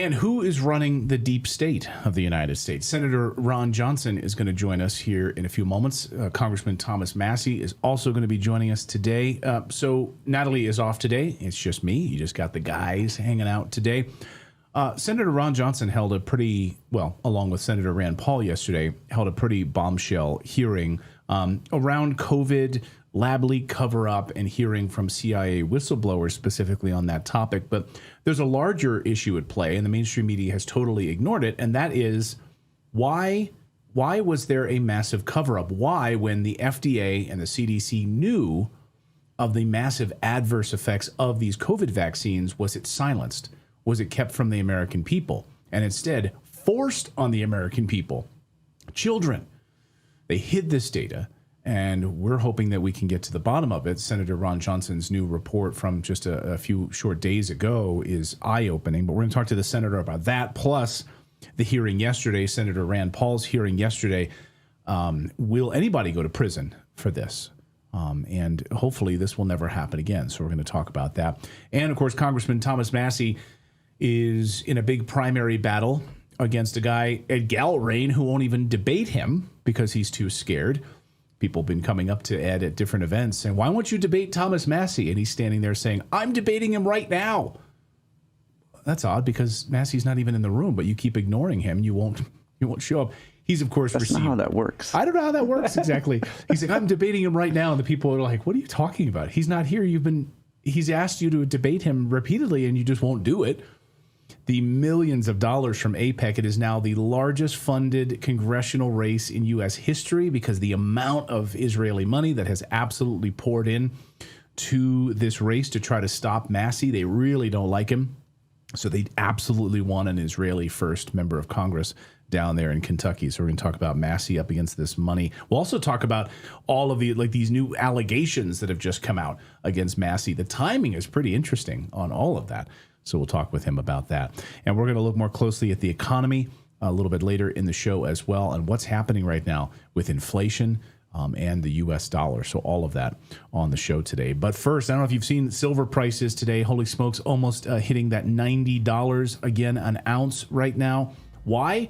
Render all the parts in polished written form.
And who is running the deep state of the United States? Senator Ron Johnson is going to join us here in a few moments. Congressman Thomas Massie is also going to be joining us today. So Natalie is off today. It's just me. You just got the guys hanging out today. Senator Ron Johnson held a pretty, well, along with Senator Rand Paul yesterday, held a pretty bombshell hearing around COVID, lab leak cover-up, and hearing from CIA whistleblowers specifically on that topic. But there's a larger issue at play, and the mainstream media has totally ignored it, and that is why was there a massive cover-up? Why, when the FDA and the CDC knew of the massive adverse effects of these COVID vaccines, was it silenced? Was it kept from the American people and instead forced on the American people? Children. They hid this data, and we're hoping that we can get to the bottom of it. Senator Ron Johnson's new report from just a few short days ago is eye-opening, but we're going to talk to the senator about that, plus the hearing yesterday, Senator Rand Paul's hearing yesterday. Will anybody go to prison for this? And hopefully this will never happen again, so we're going to talk about that. And, of course, Congressman Thomas Massie is in a big primary battle against a guy, Ed Galrain, who won't even debate him because he's too scared. People have been coming up to Ed at different events saying, why won't you debate Thomas Massie? And he's standing there saying, I'm debating him right now. That's odd because Massie's not even in the room, but you keep ignoring him. You won't show up. He's, of course, That's not how that works. I don't know how that works exactly. He's like, I'm debating him right now. And the people are like, what are you talking about? He's not here. He's asked you to debate him repeatedly and you just won't do it. The millions of dollars from AIPAC, it is now the largest funded congressional race in U.S. history because the amount of Israeli money that has absolutely poured in to this race to try to stop Massie. They really don't like him. So they absolutely want an Israeli first member of Congress down there in Kentucky. So we're going to talk about Massie up against this money. We'll also talk about all of these new allegations that have just come out against Massie. The timing is pretty interesting on all of that. So we'll talk with him about that. And we're going to look more closely at the economy a little bit later in the show as well, and what's happening right now with inflation and the U.S. dollar. So all of that on the show today. But first, I don't know if you've seen silver prices today. Holy smokes, almost hitting that $90 again an ounce right now. Why?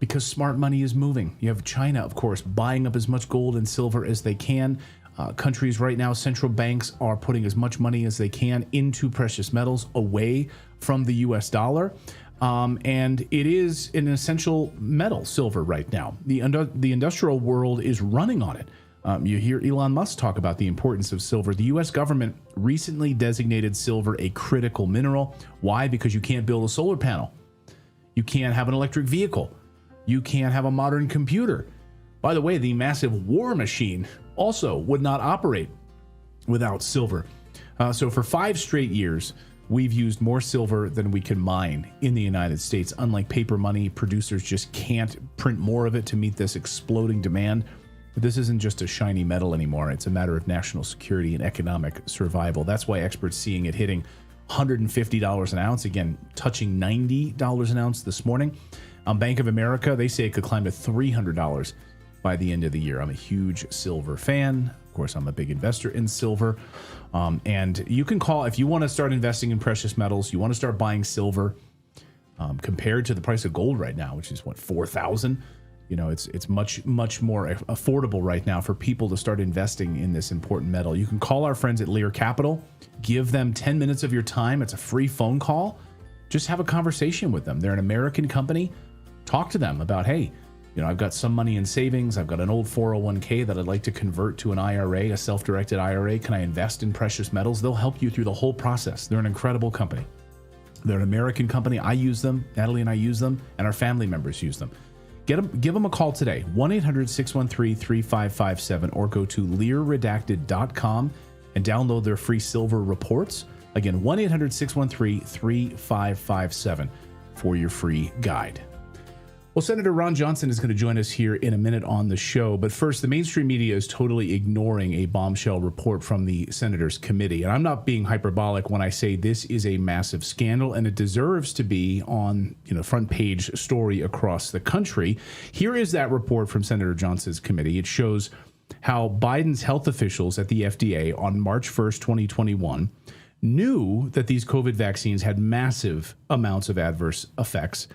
Because smart money is moving. You have China, of course, buying up as much gold and silver as they can. Countries right now, central banks are putting as much money as they can into precious metals away from the U.S. dollar. And it is an essential metal, silver, right now. The industrial world is running on it. You hear Elon Musk talk about the importance of silver. The U.S. government recently designated silver a critical mineral. Why? Because you can't build a solar panel. You can't have an electric vehicle. You can't have a modern computer. By the way, the massive war machine also would not operate without silver. So for 5 straight years, we've used more silver than we can mine in the United States. Unlike paper money, producers just can't print more of it to meet this exploding demand. But this isn't just a shiny metal anymore. It's a matter of national security and economic survival. That's why experts seeing it hitting $150 an ounce, again, touching $90 an ounce this morning. Bank of America, they say it could climb to $300 by the end of the year. I'm a huge silver fan. Of course, I'm a big investor in silver. And you can call, if you want to start investing in precious metals, you want to start buying silver, compared to the price of gold right now, which is what, 4,000? You know, it's much more affordable right now for people to start investing in this important metal. You can call our friends at Lear Capital, give them 10 minutes of your time. It's a free phone call. Just have a conversation with them. They're an American company. Talk to them about, hey, you know, I've got some money in savings. I've got an old 401k that I'd like to convert to an IRA, a self-directed IRA. Can I invest in precious metals? They'll help you through the whole process. They're an incredible company. They're an American company. I use them. Natalie and I use them, and our family members use them. Give them a call today, 1-800-613-3557, or go to LearRedacted.com and download their free silver reports. Again, 1-800-613-3557 for your free guide. Well, Senator Ron Johnson is going to join us here in a minute on the show. But first, the mainstream media is totally ignoring a bombshell report from the Senators Committee. And I'm not being hyperbolic when I say this is a massive scandal, and it deserves to be on, front page story across the country. Here is that report from Senator Johnson's committee. It shows how Biden's health officials at the FDA on March 1st, 2021, knew that these COVID vaccines had massive amounts of adverse effects,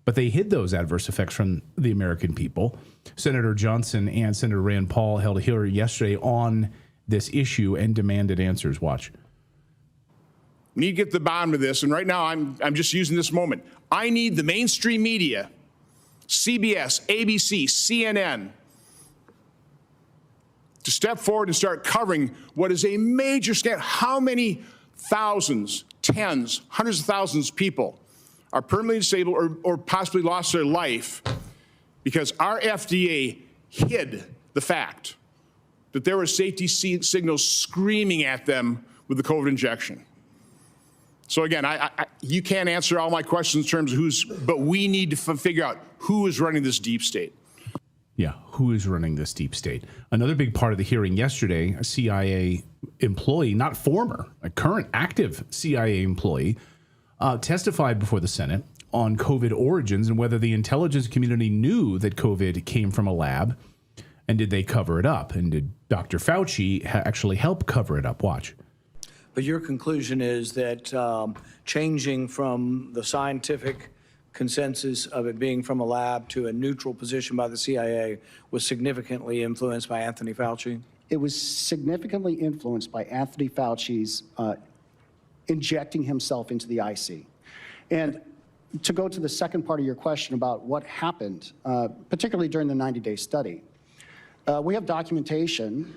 but they hid those adverse effects from the American people. Senator Johnson and Senator Rand Paul held a hearing yesterday on this issue and demanded answers. Watch. We need to get to the bottom of this, and right now I'm just using this moment. I need the mainstream media, CBS, ABC, CNN, to step forward and start covering what is a major scandal. How many thousands, tens, hundreds of thousands of people are permanently disabled or possibly lost their life because our FDA hid the fact that there were safety signals screaming at them with the COVID injection. So again, you can't answer all my questions in terms of but we need to figure out who is running this deep state. Yeah, who is running this deep state? Another big part of the hearing yesterday, a CIA employee, not former, a current active CIA employee, testified before the Senate on COVID origins and whether the intelligence community knew that COVID came from a lab, and did they cover it up? And did Dr. Fauci actually help cover it up? Watch. But your conclusion is that changing from the scientific consensus of it being from a lab to a neutral position by the CIA was significantly influenced by Anthony Fauci? It was significantly influenced by Anthony Fauci's injecting himself into the IC. And to go to the second part of your question about what happened, particularly during the 90-day study, we have documentation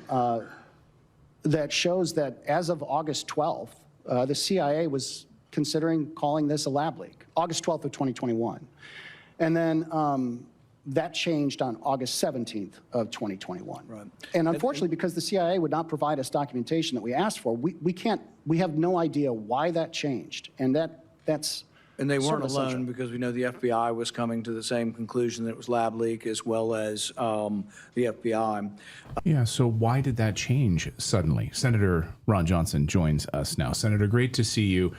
that shows that as of August 12th, the CIA was considering calling this a lab leak, August 12th of 2021. And then that changed on August 17th of 2021. Right. And unfortunately, because the CIA would not provide us documentation that we asked for, we have no idea why that changed. And that's And they weren't alone, because we know the FBI was coming to the same conclusion that it was lab leak, as well as the FBI. Yeah, so why did that change suddenly? Senator Ron Johnson joins us now. Senator, great to see you.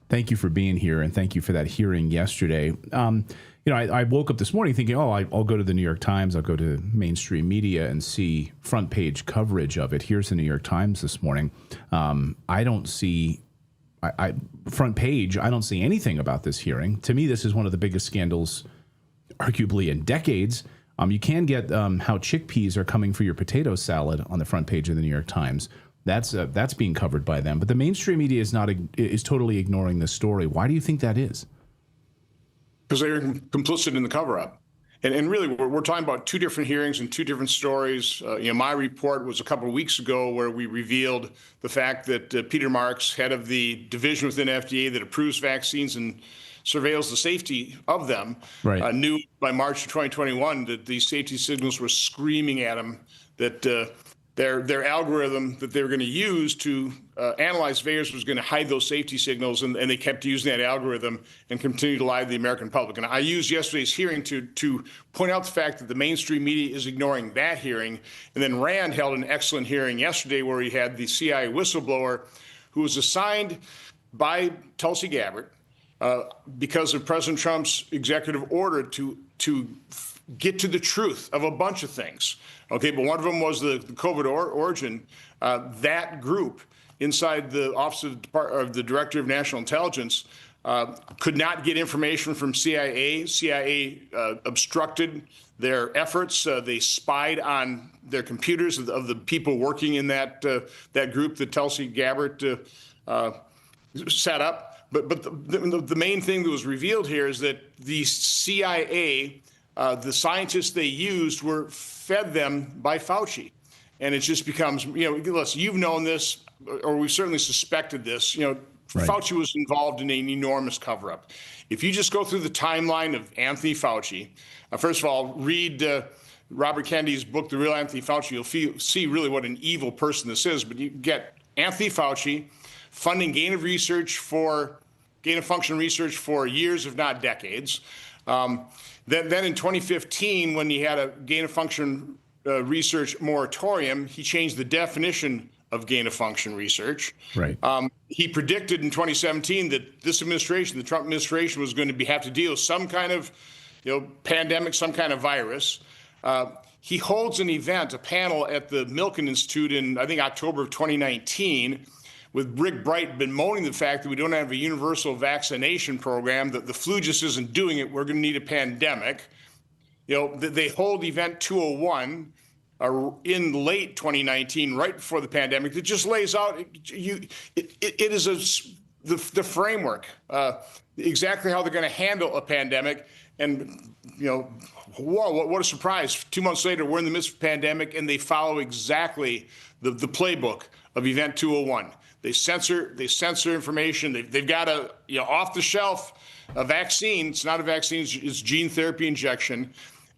Thank you for being here, and thank you for that hearing yesterday. I woke up this morning thinking, I'll go to the New York Times, I'll go to mainstream media and see front page coverage of it. Here's the New York Times this morning. I don't see... front page, I don't see anything about this hearing. To me, this is one of the biggest scandals, arguably in decades. You can get how chickpeas are coming for your potato salad on the front page of the New York Times. That's being covered by them. But the mainstream media is totally ignoring this story. Why do you think that is? Because they're complicit in the cover-up. And really, we're talking about two different hearings and two different stories. My report was a couple of weeks ago where we revealed the fact that Peter Marks, head of the division within FDA that approves vaccines and surveils the safety of them, right, knew by March of 2021 that these safety signals were screaming at him that their algorithm that they were going to use to analyze VAERS was going to hide those safety signals, and they kept using that algorithm and continue to lie to the American public. And I used yesterday's hearing to point out the fact that the mainstream media is ignoring that hearing. And then Rand held an excellent hearing yesterday where he had the CIA whistleblower who was assigned by Tulsi Gabbard because of President Trump's executive order to get to the truth of a bunch of things. Okay, but one of them was the COVID origin. That group inside the Office of the Director of National Intelligence could not get information from CIA. CIA obstructed their efforts. They spied on their computers of the people working in that group that Tulsi Gabbard set up. But the main thing that was revealed here is that the CIA, the scientists they used were fed them by Fauci. And it just becomes, listen, you've known this, or we certainly suspected this, right. Fauci was involved in an enormous cover-up. If you just go through the timeline of Anthony Fauci, first of all, read Robert Kennedy's book, The Real Anthony Fauci, you'll see really what an evil person this is. But you get Anthony Fauci funding gain of function research for years, if not decades. Then in 2015, when he had a gain of function research moratorium, he changed the definition of gain of function research. Right. He predicted in 2017 that this administration, the Trump administration, was going to have to deal with some kind of, pandemic, some kind of virus. He holds an event, a panel at the Milken Institute in, I think, October of 2019, with Rick Bright bemoaning the fact that we don't have a universal vaccination program, that the flu just isn't doing it. We're going to need a pandemic. You know, they hold Event 201 in late 2019, right before the pandemic. It just lays out, it is the framework, exactly how they're going to handle a pandemic. And, you know, whoa, what a surprise. 2 months later, we're in the midst of a pandemic, and they follow exactly the playbook of Event 201. They censor information. They've got a off-the-shelf vaccine. It's not a vaccine, it's gene therapy injection.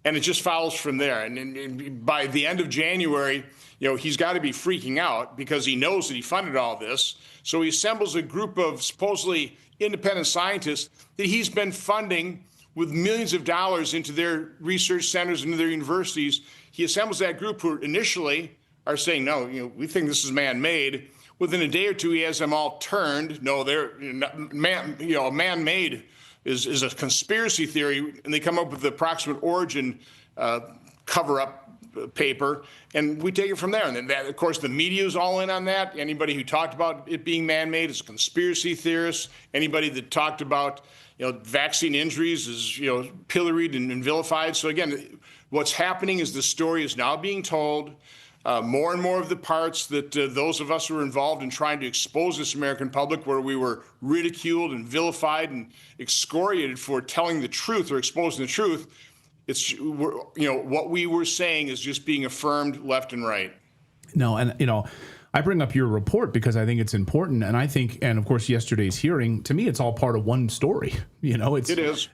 And it just follows from there. And by the end of January, you know, he's got to be freaking out because he knows that he funded all this. So he assembles a group of supposedly independent scientists that he's been funding with millions of dollars into their research centers, into their universities. He assembles that group who initially are saying, no, you know, we think this is man-made. Within a day or two, he has them all turned. No, they're man-made is a conspiracy theory, and they come up with the approximate origin cover-up paper, and we take it from there. And then, that, of course, the media is all in on that. Anybody who talked about it being man-made is a conspiracy theorist. Anybody that talked about, you know, vaccine injuries is, you know, pilloried and vilified. So again, what's happening is the story is now being told. More and more of the parts that those of us who were involved in trying to expose this American public, where we were ridiculed and vilified and excoriated for telling the truth or exposing the truth, it's, you know, what we were saying is just being affirmed left and right. No, and, you know, I bring up your report because I think it's important, and I think, and of course, yesterday's hearing, to me, it's all part of one story. You know, it is.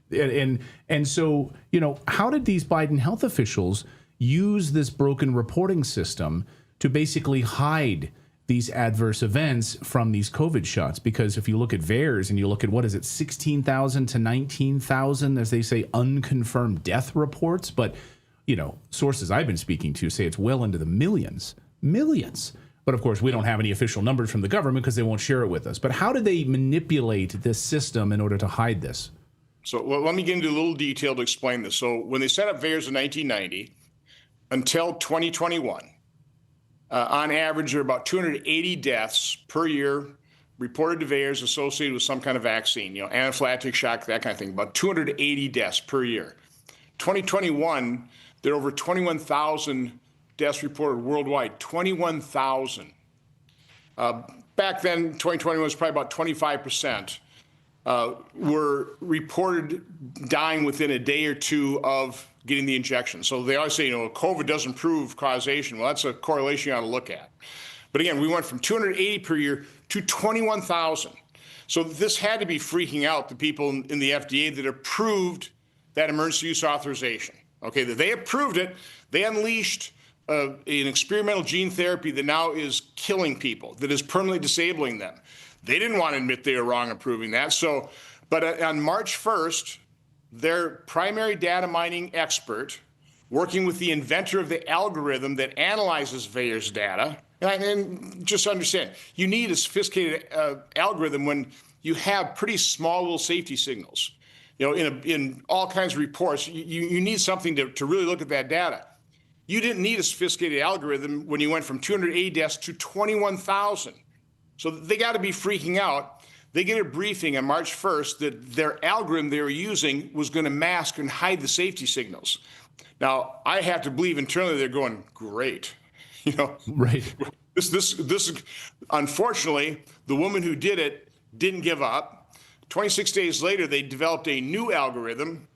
And so, you know, how did these Biden health officials use this broken reporting system to basically hide these adverse events from these COVID shots? Because if you look at VAERS and you look at, what is it, 16,000 to 19,000, as they say, unconfirmed death reports. But, you know, sources I've been speaking to say it's well into the millions. But of course, we don't have any official numbers from the government because they won't share it with us. But how did they manipulate this system in order to hide this? So let me get into a little detail to explain this. So when they set up VAERS in 1990, until 2021, on average, there are about 280 deaths per year reported to VAERS associated with some kind of vaccine, you know, anaphylactic shock, that kind of thing, about 280 deaths per year. 2021, there are over 21,000 deaths reported worldwide, 21,000. Back then, 2020 was probably about 25%. Were reported dying within a day or two of getting the injection. So they always say, you know, COVID doesn't prove causation. Well, that's a correlation you ought to look at. But again, we went from 280 per year to 21,000. So this had to be freaking out the people in the FDA that approved that emergency use authorization. Okay, that they approved it. They unleashed an experimental gene therapy that now is killing people, that is permanently disabling them. They didn't want to admit they were wrong approving that. So, but on March 1st, their primary data mining expert, working with the inventor of the algorithm that analyzes VAERS data, and just understand, you need a sophisticated algorithm when you have pretty small little safety signals. You know, in all kinds of reports, you need something to really look at that data. You didn't need a sophisticated algorithm when you went from 280 deaths to 21,000. So they got to be freaking out. They get a briefing on March 1st that their algorithm they were using was going to mask and hide the safety signals. Now, I have to believe internally they're going, great. You know, right. This, unfortunately, the woman who did it didn't give up. 26 days later, they developed a new algorithm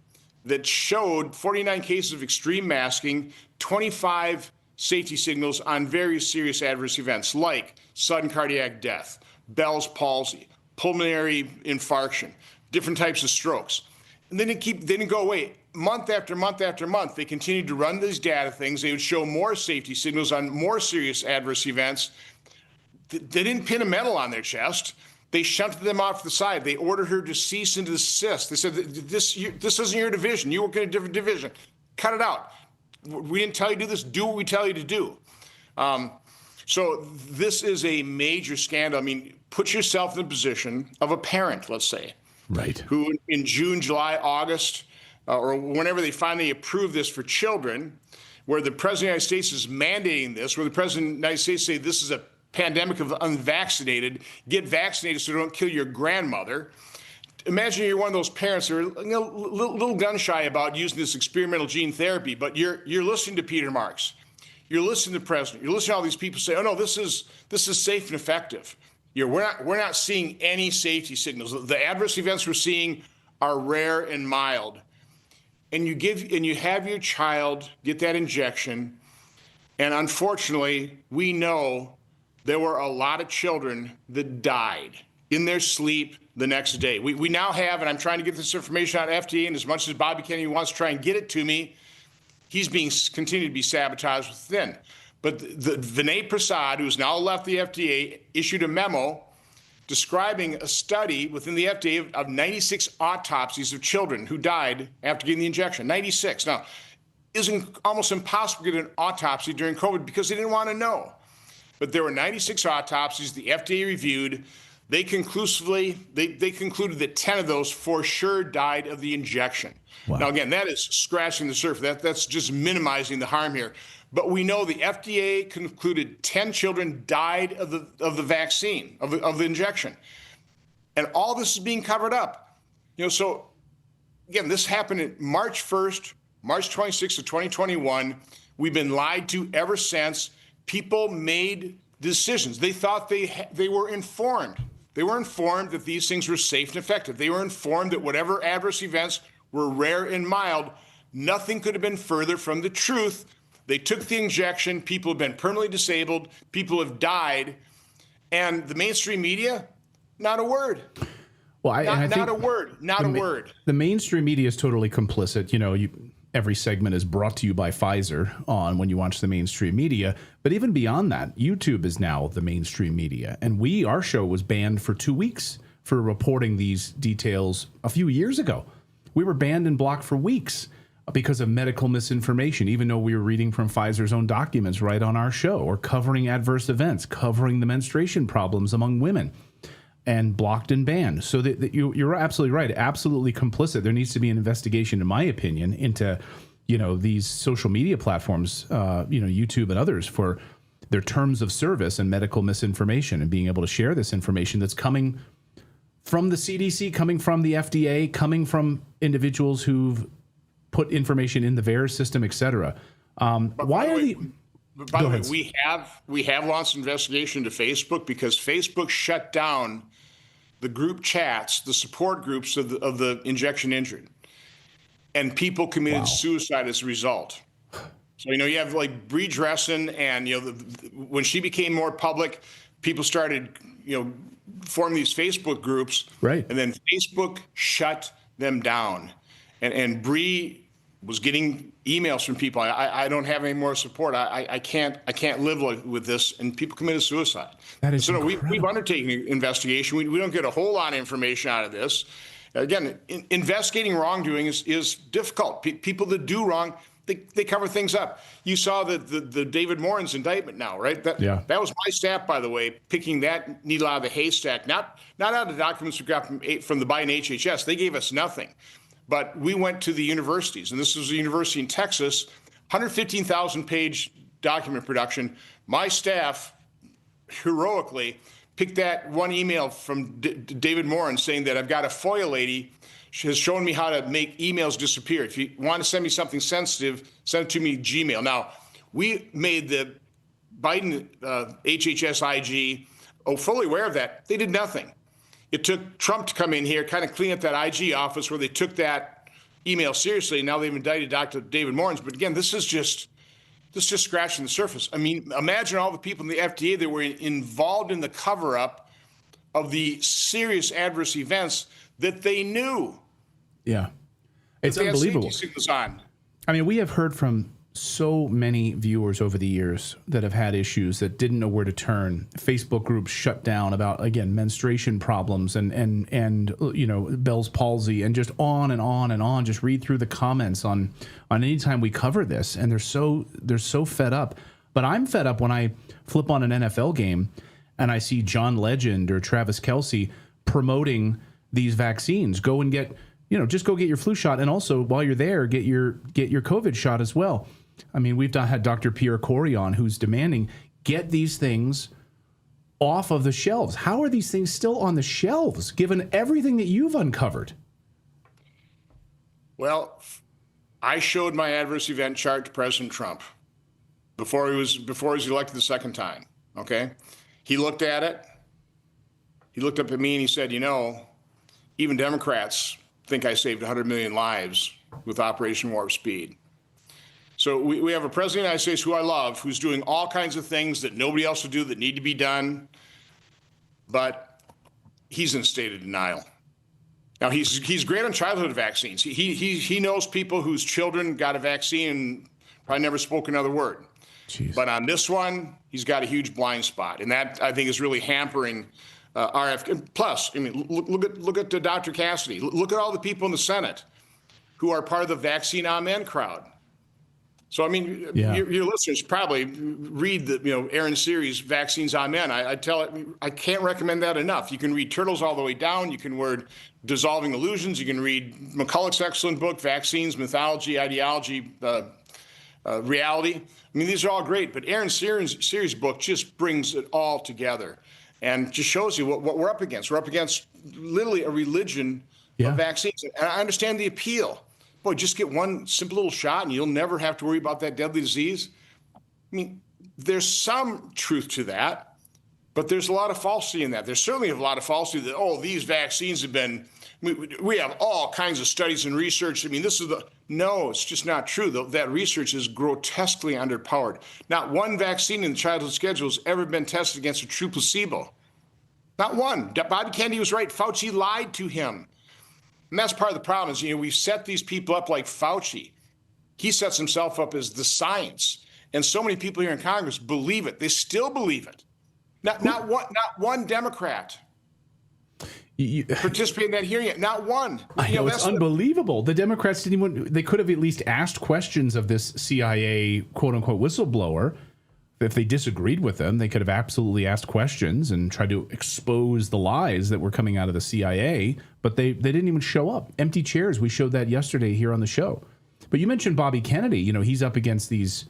that showed 49 cases of extreme masking, 25 safety signals on very serious adverse events like sudden cardiac death, Bell's palsy, pulmonary infarction, different types of strokes. And then they didn't go away. Month after month after month, they continued to run these data things. They would show more safety signals on more serious adverse events. They didn't pin a medal on their chest. They shunted them off to the side. They ordered her to cease and desist. They said, this isn't your division. You work in a different division. Cut it out. We didn't tell you to do this. Do what we tell you to do. So this is a major scandal. I mean, put yourself in the position of a parent, let's say, right, who in June, July, August, or whenever they finally approve this for children, where the President of the United States is mandating this, where the President of the United States say this is a pandemic of the unvaccinated. Get vaccinated so don't kill your grandmother. Imagine you're one of those parents that are little gun shy about using this experimental gene therapy, but you're listening to Peter Marks. You're listening to the president. You're listening to all these people say, "Oh no, this is safe and effective." We're not seeing any safety signals. The adverse events we're seeing are rare and mild. And you have your child get that injection, and unfortunately, we know there were a lot of children that died in their sleep the next day. We now have, and I'm trying to get this information out of FDA, and as much as Bobby Kennedy wants to try and get it to me, he's being continued to be sabotaged within. But the Vinay Prasad, who's now left the FDA, issued a memo describing a study within the FDA of 96 autopsies of children who died after getting the injection. 96. Now, it's almost impossible to get an autopsy during COVID because they didn't want to know. But there were 96 autopsies the FDA reviewed. They concluded that 10 of those for sure died of the injection. Wow. Now, again, that is scratching the surface. That's just minimizing the harm here. But we know the FDA concluded 10 children died of the vaccine, of the injection. And all this is being covered up. So again, this happened in March 1st, March 26th of 2021. We've been lied to ever since. People made decisions. They thought they were informed. They were informed that these things were safe and effective. They were informed that whatever adverse events were rare and mild, nothing could have been further from the truth. They took the injection. People have been permanently disabled. People have died. And the mainstream media, not a word. Well, not a word. Not a word. The mainstream media is totally complicit. Every segment is brought to you by Pfizer when you watch the mainstream media. But even beyond that, YouTube is now the mainstream media. And our show was banned for 2 weeks for reporting these details a few years ago. We were banned and blocked for weeks because of medical misinformation, even though we were reading from Pfizer's own documents right on our show, or covering adverse events, covering the menstruation problems among women, and blocked and banned. So you're absolutely right, absolutely complicit. There needs to be an investigation, in my opinion, into these social media platforms, YouTube and others, for their terms of service and medical misinformation, and being able to share this information that's coming from the CDC, coming from the FDA, coming from individuals who've put information in the VAERS system, et cetera. Why are the... By the way, we have launched an investigation into Facebook because Facebook shut down the group chats, the support groups of the injection injured, and people committed suicide as a result. So you have like Bree Dressen, and when she became more public, people started forming these Facebook groups, right? And then Facebook shut them down, and Bree was getting emails from people. I don't have any more support. I can't live with this, and people committed suicide. That is so we've undertaken an investigation. We don't get a whole lot of information out of this. Again, investigating wrongdoing is difficult. People that do wrong, they cover things up. You saw the David Morin's indictment now, right? That was my staff, by the way, picking that needle out of the haystack. Not out of the documents we got from the Biden HHS. They gave us nothing. But we went to the universities, and this was a university in Texas, 115,000-page document production. My staff heroically picked that one email from David Morin saying that I've got a FOIA lady. She has shown me how to make emails disappear. If you want to send me something sensitive, send it to me Gmail. Now, we made the Biden HHS IG fully aware of that. They did nothing. It took Trump to come in here, kind of clean up that IG office where they took that email seriously. Now they've indicted Dr. David Morin. But again, this is just scratching the surface. I mean, imagine all the people in the FDA that were involved in the cover-up of the serious adverse events that they knew. Yeah, it's unbelievable. I mean, we have heard from so many viewers over the years that have had issues that didn't know where to turn. Facebook groups shut down about, again, menstruation problems and Bell's palsy, and just on and on and on. Just read through the comments on any time we cover this, and they're so fed up. But I'm fed up when I flip on an NFL game and I see John Legend or Travis Kelce promoting these vaccines. Go and get, just go get your flu shot, and also while you're there, get your COVID shot as well. I mean, we've had Dr. Pierre Corey on, who's demanding, get these things off of the shelves. How are these things still on the shelves, given everything that you've uncovered? Well, I showed my adverse event chart to President Trump before he was elected the second time. Okay, he looked at it. He looked up at me and he said, even Democrats think I saved 100 million lives with Operation Warp Speed. So we have a president of the United States who I love, who's doing all kinds of things that nobody else will do that need to be done, but he's in a state of denial. Now, he's great on childhood vaccines. He knows people whose children got a vaccine and probably never spoke another word. Jeez. But on this one, he's got a huge blind spot, and that, I think, is really hampering RF. Plus, I mean, look at Dr. Cassidy. Look at all the people in the Senate who are part of the vaccine amen crowd. So, I mean, your listeners probably read the, Aaron Series' Vaccines Amen. I can't recommend that enough. You can read Turtles All the Way Down. You can read Dissolving Illusions. You can read McCulloch's excellent book, Vaccines, Mythology, Ideology, Reality. I mean, these are all great, but Aaron Series' book just brings it all together and just shows you what we're up against. We're up against literally a religion of vaccines. And I understand the appeal. Boy, just get one simple little shot and you'll never have to worry about that deadly disease. I mean, there's some truth to that, but there's a lot of falsity in that. There's certainly a lot of falsity that, these vaccines have been, we have all kinds of studies and research. I mean, no, it's just not true. That research is grotesquely underpowered. Not one vaccine in the childhood schedule has ever been tested against a true placebo. Not one. Bobby Kennedy was right. Fauci lied to him. And that's part of the problem is, we've set these people up like Fauci. He sets himself up as the science. And so many people here in Congress believe it. They still believe it. Not one Democrat participated in that hearing. Not one. I know, it's unbelievable. The Democrats they could have at least asked questions of this CIA quote unquote whistleblower. If they disagreed with them, they could have absolutely asked questions and tried to expose the lies that were coming out of the CIA, but they didn't even show up. Empty chairs. We showed that yesterday here on the show. But you mentioned Bobby Kennedy. He's up against these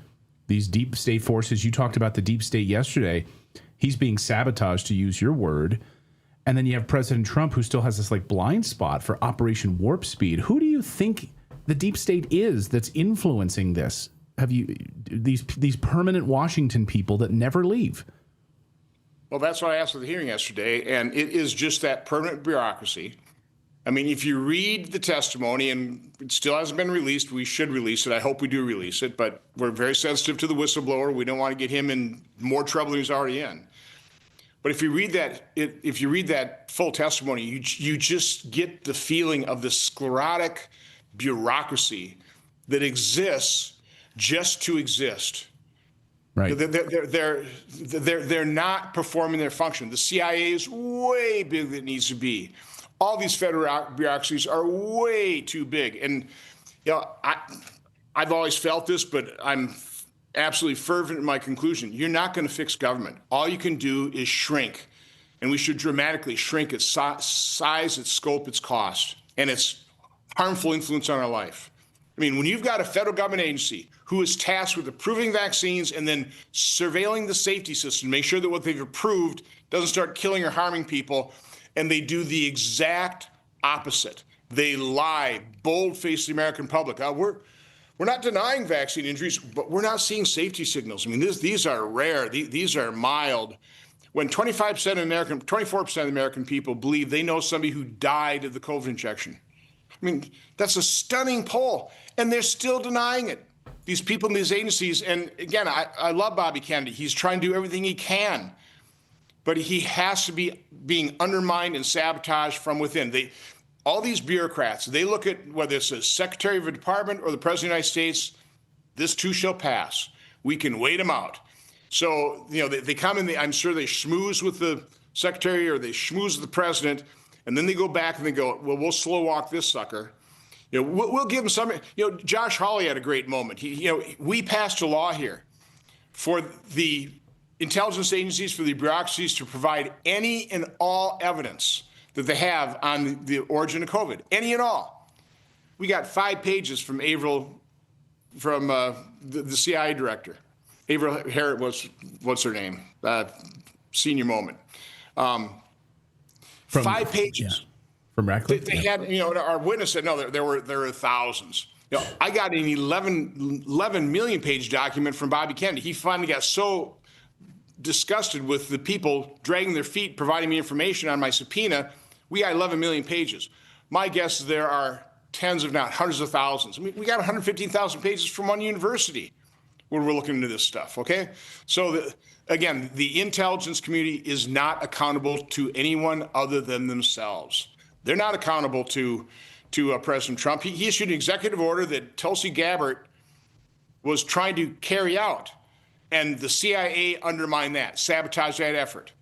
deep state forces. You talked about the deep state yesterday. He's being sabotaged, to use your word. And then you have President Trump, who still has this blind spot for Operation Warp Speed. Who do you think the deep state is that's influencing this? Have you these permanent Washington people that never leave? Well, that's what I asked at the hearing yesterday, and it is just that permanent bureaucracy. I mean, if you read the testimony, and it still hasn't been released, we should release it. I hope we do release it, but we're very sensitive to the whistleblower. We don't want to get him in more trouble than he's already in. But if you read that full testimony, you just get the feeling of the sclerotic bureaucracy that exists just to exist. Right. They're not performing their function. The CIA is way bigger than it needs to be. All these federal bureaucracies are way too big. And I've always felt this, but I'm absolutely fervent in my conclusion. You're not going to fix government. All you can do is shrink. And we should dramatically shrink its size, its scope, its cost, and its harmful influence on our life. I mean, when you've got a federal government agency who is tasked with approving vaccines and then surveilling the safety system, make sure that what they've approved doesn't start killing or harming people, and they do the exact opposite. They lie, bold-faced the American public. We're not denying vaccine injuries, but we're not seeing safety signals. I mean, these are rare. These are mild. When 24% of the American people believe they know somebody who died of the COVID injection. I mean, that's a stunning poll, and they're still denying it. These people in these agencies, and again, I love Bobby Kennedy. He's trying to do everything he can, but he has to be being undermined and sabotaged from within. All these bureaucrats, they look at whether it's the Secretary of a department or the President of the United States, this too shall pass. We can wait them out. So, they come in, I'm sure they schmooze with the Secretary or they schmooze with the President, and then they go back and they go, well, we'll slow walk this sucker. We'll give him some. Josh Hawley had a great moment. We passed a law here for the intelligence agencies, for the bureaucracies to provide any and all evidence that they have on the origin of COVID, any and all. We got 5 pages from Avril, from the CIA director. Avril Harriet was, what's her name? senior moment. From 5 pages. Yeah. From Radcliffe? They had, our witness said, no, there were thousands. I got an 11 million page document from Bobby Kennedy. He finally got so disgusted with the people dragging their feet, providing me information on my subpoena. We got 11 million pages. My guess is there are tens, if not hundreds of thousands. I mean, we got 115,000 pages from one university when we're looking into this stuff, okay? So, again, the intelligence community is not accountable to anyone other than themselves. They're not accountable to President Trump. He issued an executive order that Tulsi Gabbard was trying to carry out, and the CIA undermined that, sabotaged that effort.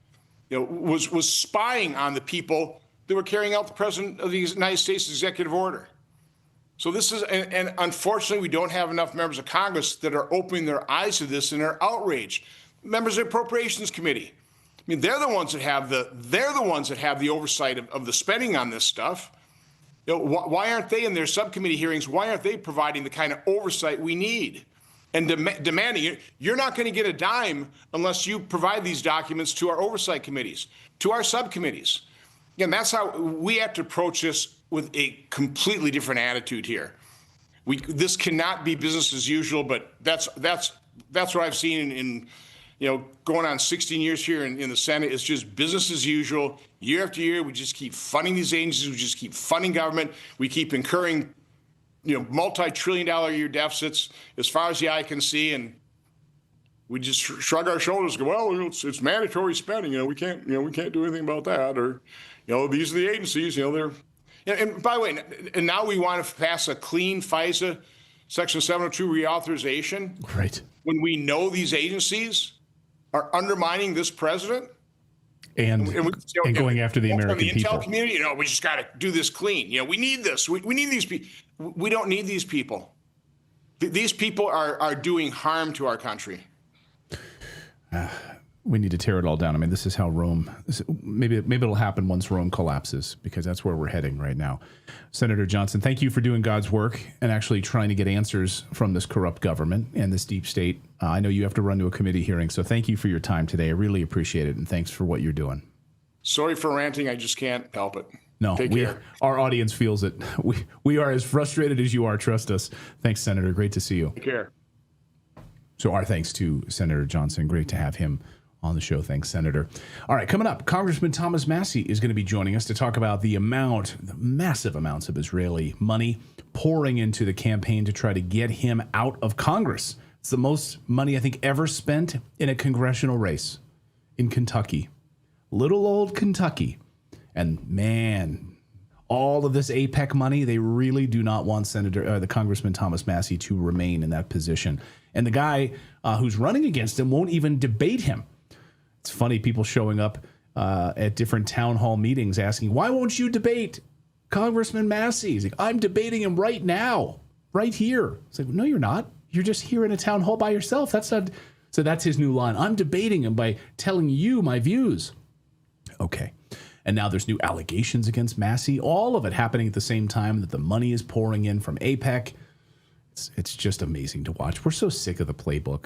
Was spying on the people that were carrying out the President of the United States executive order. So this is, and unfortunately, we don't have enough members of Congress that are opening their eyes to this and are outraged. Members of the Appropriations Committee. I mean, they're the ones that have the oversight of the spending on this stuff. Why aren't they in their subcommittee hearings? Why aren't they providing the kind of oversight we need and demanding it? You're not going to get a dime unless you provide these documents to our oversight committees, to our subcommittees. Again, that's how we have to approach this, with a completely different attitude here. This cannot be business as usual, but that's what I've seen in going on 16 years here in the Senate. It's just business as usual. Year after year, we just keep funding these agencies. We just keep funding government. We keep incurring, multi-trillion-dollar a year deficits as far as the eye can see, and we just shrug our shoulders and go, well, it's mandatory spending. We can't do anything about that. Or, these are the agencies. They're. And by the way, and now we want to pass a clean FISA Section 702 reauthorization. Right. When we know these agencies are undermining this president. And going after the American people. The intel people. Community, we just got to do this clean. We need this. We need these people. We don't need these people. These people are doing harm to our country. We need to tear it all down. I mean, this is how Rome. Maybe it'll happen once Rome collapses, because that's where we're heading right now. Senator Johnson, thank you for doing God's work and actually trying to get answers from this corrupt government and this deep state. I know you have to run to a committee hearing, so thank you for your time today. I really appreciate it, and thanks for what you're doing. Sorry for ranting. I just can't help it. No, our audience feels it. We are as frustrated as you are. Trust us. Thanks, Senator. Great to see you. Take care. So our thanks to Senator Johnson. Great to have him on the show. Thanks, Senator. All right, coming up, Congressman Thomas Massie is going to be joining us to talk about the massive amounts of Israeli money pouring into the campaign to try to get him out of Congress. It's the most money I think ever spent in a congressional race in Kentucky. Little old Kentucky. And man, all of this APEC money, they really do not want the Congressman Thomas Massie to remain in that position. And the guy who's running against him won't even debate him. It's funny, people showing up at different town hall meetings asking, why won't you debate Congressman Massie? He's like, I'm debating him right now, right here. It's like, no, you're not. You're just here in a town hall by yourself. That's not. So that's his new line. I'm debating him by telling you my views. Okay. And now there's new allegations against Massie, all of it happening at the same time that the money is pouring in from APEC. It's just amazing to watch. We're so sick of the playbook.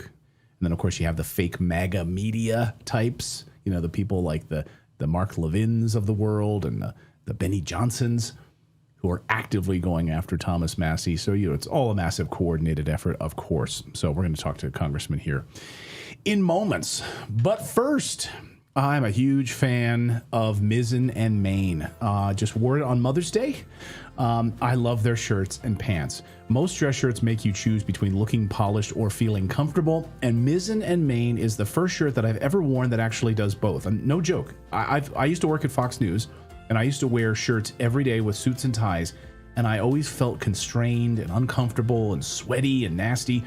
And then, of course, you have the fake MAGA media types, the people like the Mark Levins of the world and the Benny Johnsons who are actively going after Thomas Massie. So, it's all a massive coordinated effort, of course. So we're going to talk to Congressman here in moments. But first, I'm a huge fan of Mizzen and Main. Just wore it on Mother's Day. I love their shirts and pants. Most dress shirts make you choose between looking polished or feeling comfortable, and Mizzen and Main is the first shirt that I've ever worn that actually does both. And no joke. I used to work at Fox News, and I used to wear shirts every day with suits and ties, and I always felt constrained and uncomfortable and sweaty and nasty.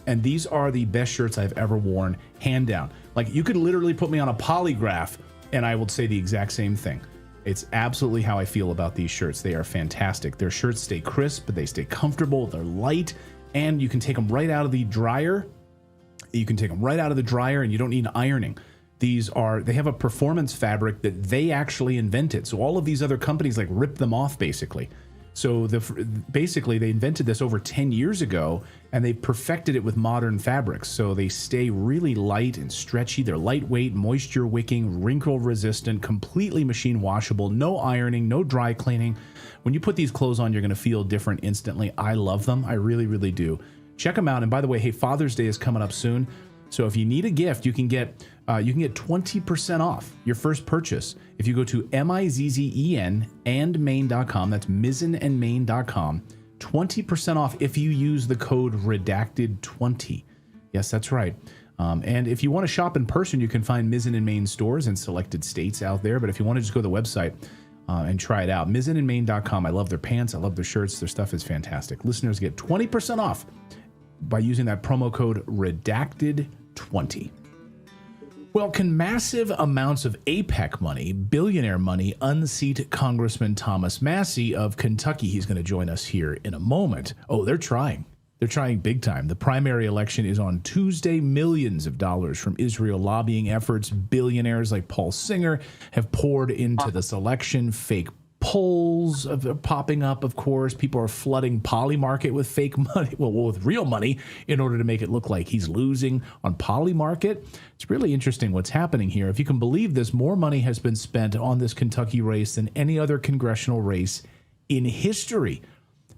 And these are the best shirts I've ever worn, hand down. Like, you could literally put me on a polygraph, and I would say the exact same thing. It's absolutely how I feel about these shirts. They are fantastic. Their shirts stay crisp, but they stay comfortable. They're light, and you can take them right out of the dryer. And you don't need ironing. They have a performance fabric that they actually invented. So all of these other companies rip them off, basically. So basically, they invented this over 10 years ago, and they perfected it with modern fabrics. So they stay really light and stretchy. They're lightweight, moisture wicking, wrinkle resistant, completely machine washable, no ironing, no dry cleaning. When you put these clothes on, you're going to feel different instantly. I love them. I really, really do. Check them out. And by the way, hey, Father's Day is coming up soon. So if you need a gift, you can get 20% off your first purchase if you go to MIZZEN and Maine.com. That's mizzenandmaine.com. 20% off if you use the code Redacted20. Yes, that's right. And if you want to shop in person, you can find Mizzen and Maine stores in selected states out there. But if you want to just go to the website and try it out, mizzenandmaine.com. I love their pants. I love their shirts. Their stuff is fantastic. Listeners get 20% off by using that promo code Redacted20. Well, can massive amounts of APEC money, billionaire money, unseat Congressman Thomas Massie of Kentucky? He's going to join us here in a moment. Oh, they're trying. They're trying big time. The primary election is on Tuesday. Millions of dollars from Israel lobbying efforts. Billionaires like Paul Singer have poured into this election. Fake polls are popping up, of course. People are flooding Polymarket with fake money, well, with real money, in order to make it look like he's losing on Polymarket. It's really interesting what's happening here. If you can believe this, more money has been spent on this Kentucky race than any other congressional race in history.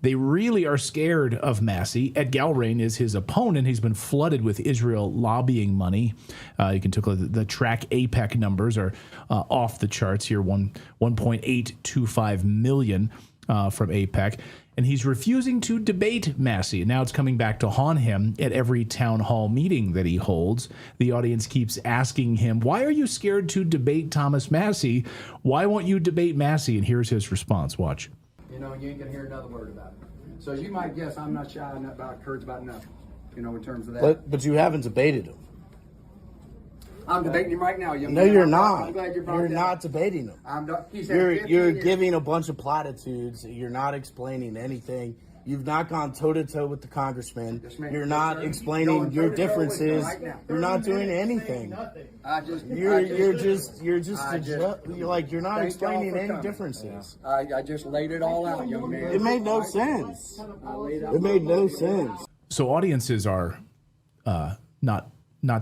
They really are scared of Massie. Ed Galbraith is his opponent. He's been flooded with Israel lobbying money. You can take a look at the track APEC numbers are off the charts here, 1.825 million from APEC. And he's refusing to debate Massie. Now it's coming back to haunt him at every town hall meeting that he holds. The audience keeps asking him, why are you scared to debate Thomas Massie? Why won't you debate Massie? And here's his response. Watch. You know, you ain't gonna hear another word about it. So as you might guess, I'm not shy about Kurds about nothing, you know, in terms of that. But you haven't debated him. I'm debating him right now, young No, man. you're not. I'm glad you brought You're that not up. debating him. I'm not, he's had 15 You're years. giving a bunch of platitudes. You're not explaining anything. You've not gone toe-to-toe with the congressman. Yes, ma'am. You're Yes, not sir. explaining Going your toe-to-toe with him differences. right now. You're not doing anything. You're not Thank explaining y'all for any coming. differences. I just laid it all out, young man. It made no sense. I laid out It made no sense. So audiences are not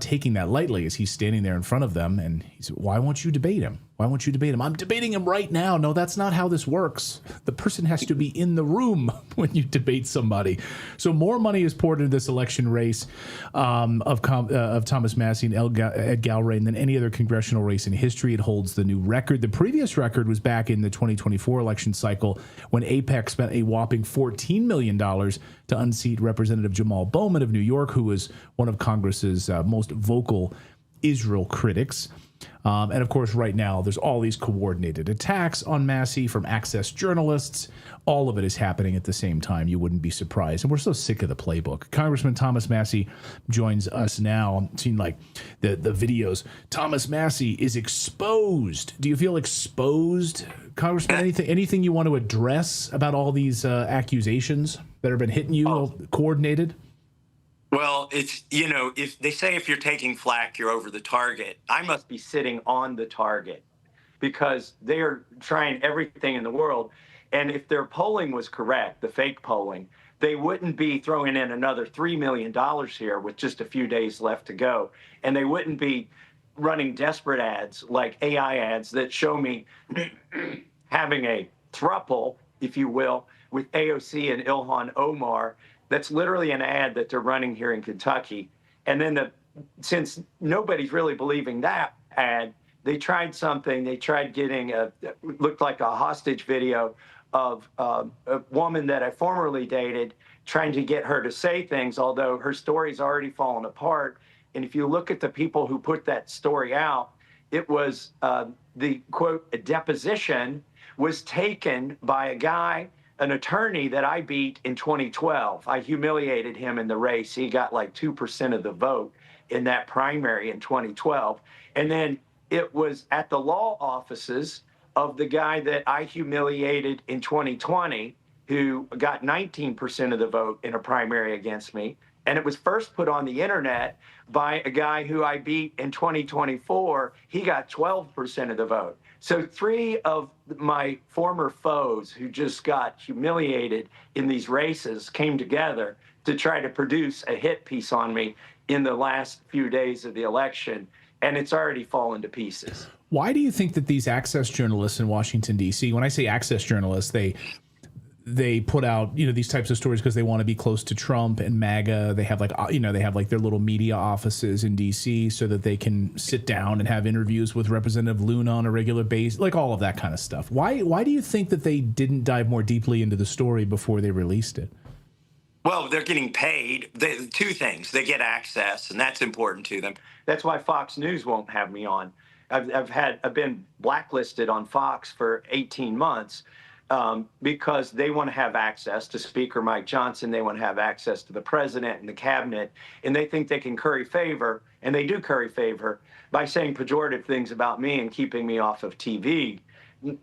taking that lightly as he's standing there in front of them, and he's, why won't you debate him? Why won't you debate him? I'm debating him right now. No, that's not how this works. The person has to be in the room when you debate somebody. So more money is poured into this election race of Thomas Massie and Ed Galbraith than any other congressional race in history. It holds the new record. The previous record was back in the 2024 election cycle when APEC spent a whopping $14 million to unseat Representative Jamal Bowman of New York, who was one of Congress's most vocal Israel critics. And of course, right now, there's all these coordinated attacks on Massie from Access journalists. All of it is happening at the same time. You wouldn't be surprised. And we're so sick of the playbook. Congressman Thomas Massie joins us now. I've seen like the videos. Thomas Massie is exposed. Do you feel exposed, Congressman? Anything you want to address about all these accusations that have been hitting you, coordinated? Well, it's, you know, if they say if you're taking flak, you're over the target, I must be sitting on the target because they are trying everything in the world. And if their polling was correct, the fake polling, they wouldn't be throwing in another $3 million here with just a few days left to go. And they wouldn't be running desperate ads like AI ads that show me having a throuple, if you will, with AOC and Ilhan Omar. That's literally an ad that they're running here in Kentucky. And then since nobody's really believing that ad, they tried something. They tried getting looked like a hostage video of a woman that I formerly dated, trying to get her to say things, although her story's already fallen apart. And if you look at the people who put that story out, it was the, quote, a deposition was taken by a guy, an attorney that I beat in 2012. I humiliated him in the race. He got like 2% of the vote in that primary in 2012. And then it was at the law offices of the guy that I humiliated in 2020, who got 19% of the vote in a primary against me. And it was first put on the internet by a guy who I beat in 2024. He got 12% of the vote. So 3 of my former foes who just got humiliated in these races came together to try to produce a hit piece on me in the last few days of the election, and it's already fallen to pieces. Why do you think that these access journalists in Washington, D.C., when I say access journalists, they put out, these types of stories because they want to be close to Trump and MAGA. They have their little media offices in DC so that they can sit down and have interviews with Representative Luna on a regular basis, like all of that kind of stuff. Why do you think that they didn't dive more deeply into the story before they released it? Well, they're getting paid. 2 things. They get access, and that's important to them. That's why Fox News won't have me on. I've been blacklisted on Fox for 18 months. Because they want to have access to Speaker Mike Johnson. They want to have access to the president and the cabinet. And they think they can curry favor, and they do curry favor, by saying pejorative things about me and keeping me off of TV.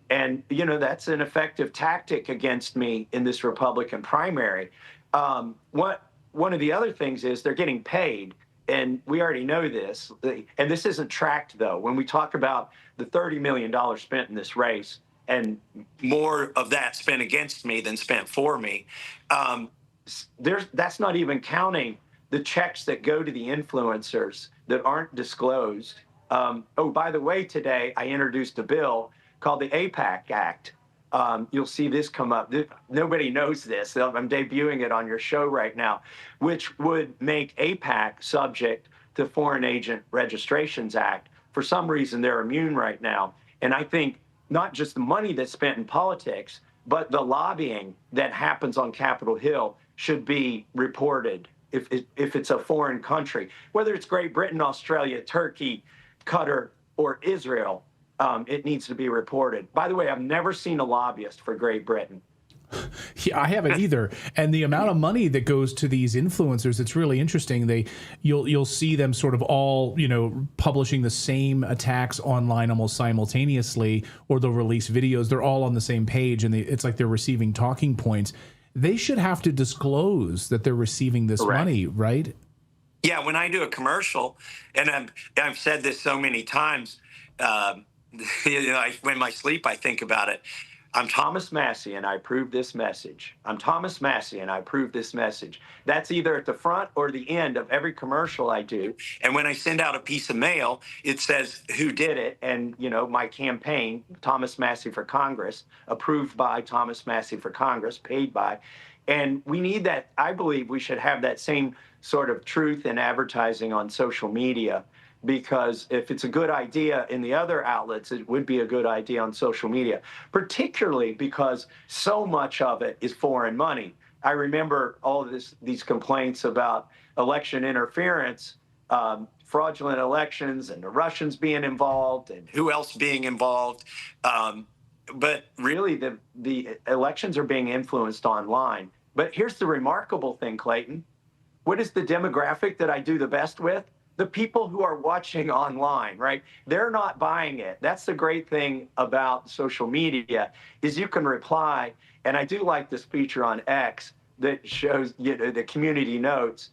And, that's an effective tactic against me in this Republican primary. One of the other things is they're getting paid. And we already know this. And this isn't tracked, though. When we talk about the $30 million spent in this race, and more of that spent against me than spent for me, that's not even counting the checks that go to the influencers that aren't disclosed. By the way, today I introduced a bill called the AIPAC Act. You'll see this come up. Nobody knows this. I'm debuting it on your show right now, which would make AIPAC subject to Foreign Agent Registrations Act. For some reason, they're immune right now. And I think not just the money that's spent in politics, but the lobbying that happens on Capitol Hill should be reported if it's a foreign country, whether it's Great Britain, Australia, Turkey, Qatar, or Israel. It needs to be reported. By the way, I've never seen a lobbyist for Great Britain. Yeah, I haven't either. And the amount of money that goes to these influencers, it's really interesting. You'll see them sort of all, publishing the same attacks online almost simultaneously, or they'll release videos. They're all on the same page, and it's like they're receiving talking points. They should have to disclose that they're receiving this money, right? Yeah, when I do a commercial, and I've said this so many times, when I sleep, I think about it. I'm Thomas Massie, and I approve this message. I'm Thomas Massie, and I approve this message. That's either at the front or the end of every commercial I do. And when I send out a piece of mail, it says who did it, and, my campaign, Thomas Massie for Congress, approved by Thomas Massie for Congress, paid by. And we need that. I believe we should have that same sort of truth in advertising on social media. Because if it's a good idea in the other outlets, it would be a good idea on social media, particularly because so much of it is foreign money. I remember all of these complaints about election interference, fraudulent elections, and the Russians being involved, and who else being involved. But really, the elections are being influenced online. But here's the remarkable thing, Clayton. What is the demographic that I do the best with? The people who are watching online, right? They're not buying it. That's the great thing about social media, is you can reply. And I do like this feature on X that shows the community notes.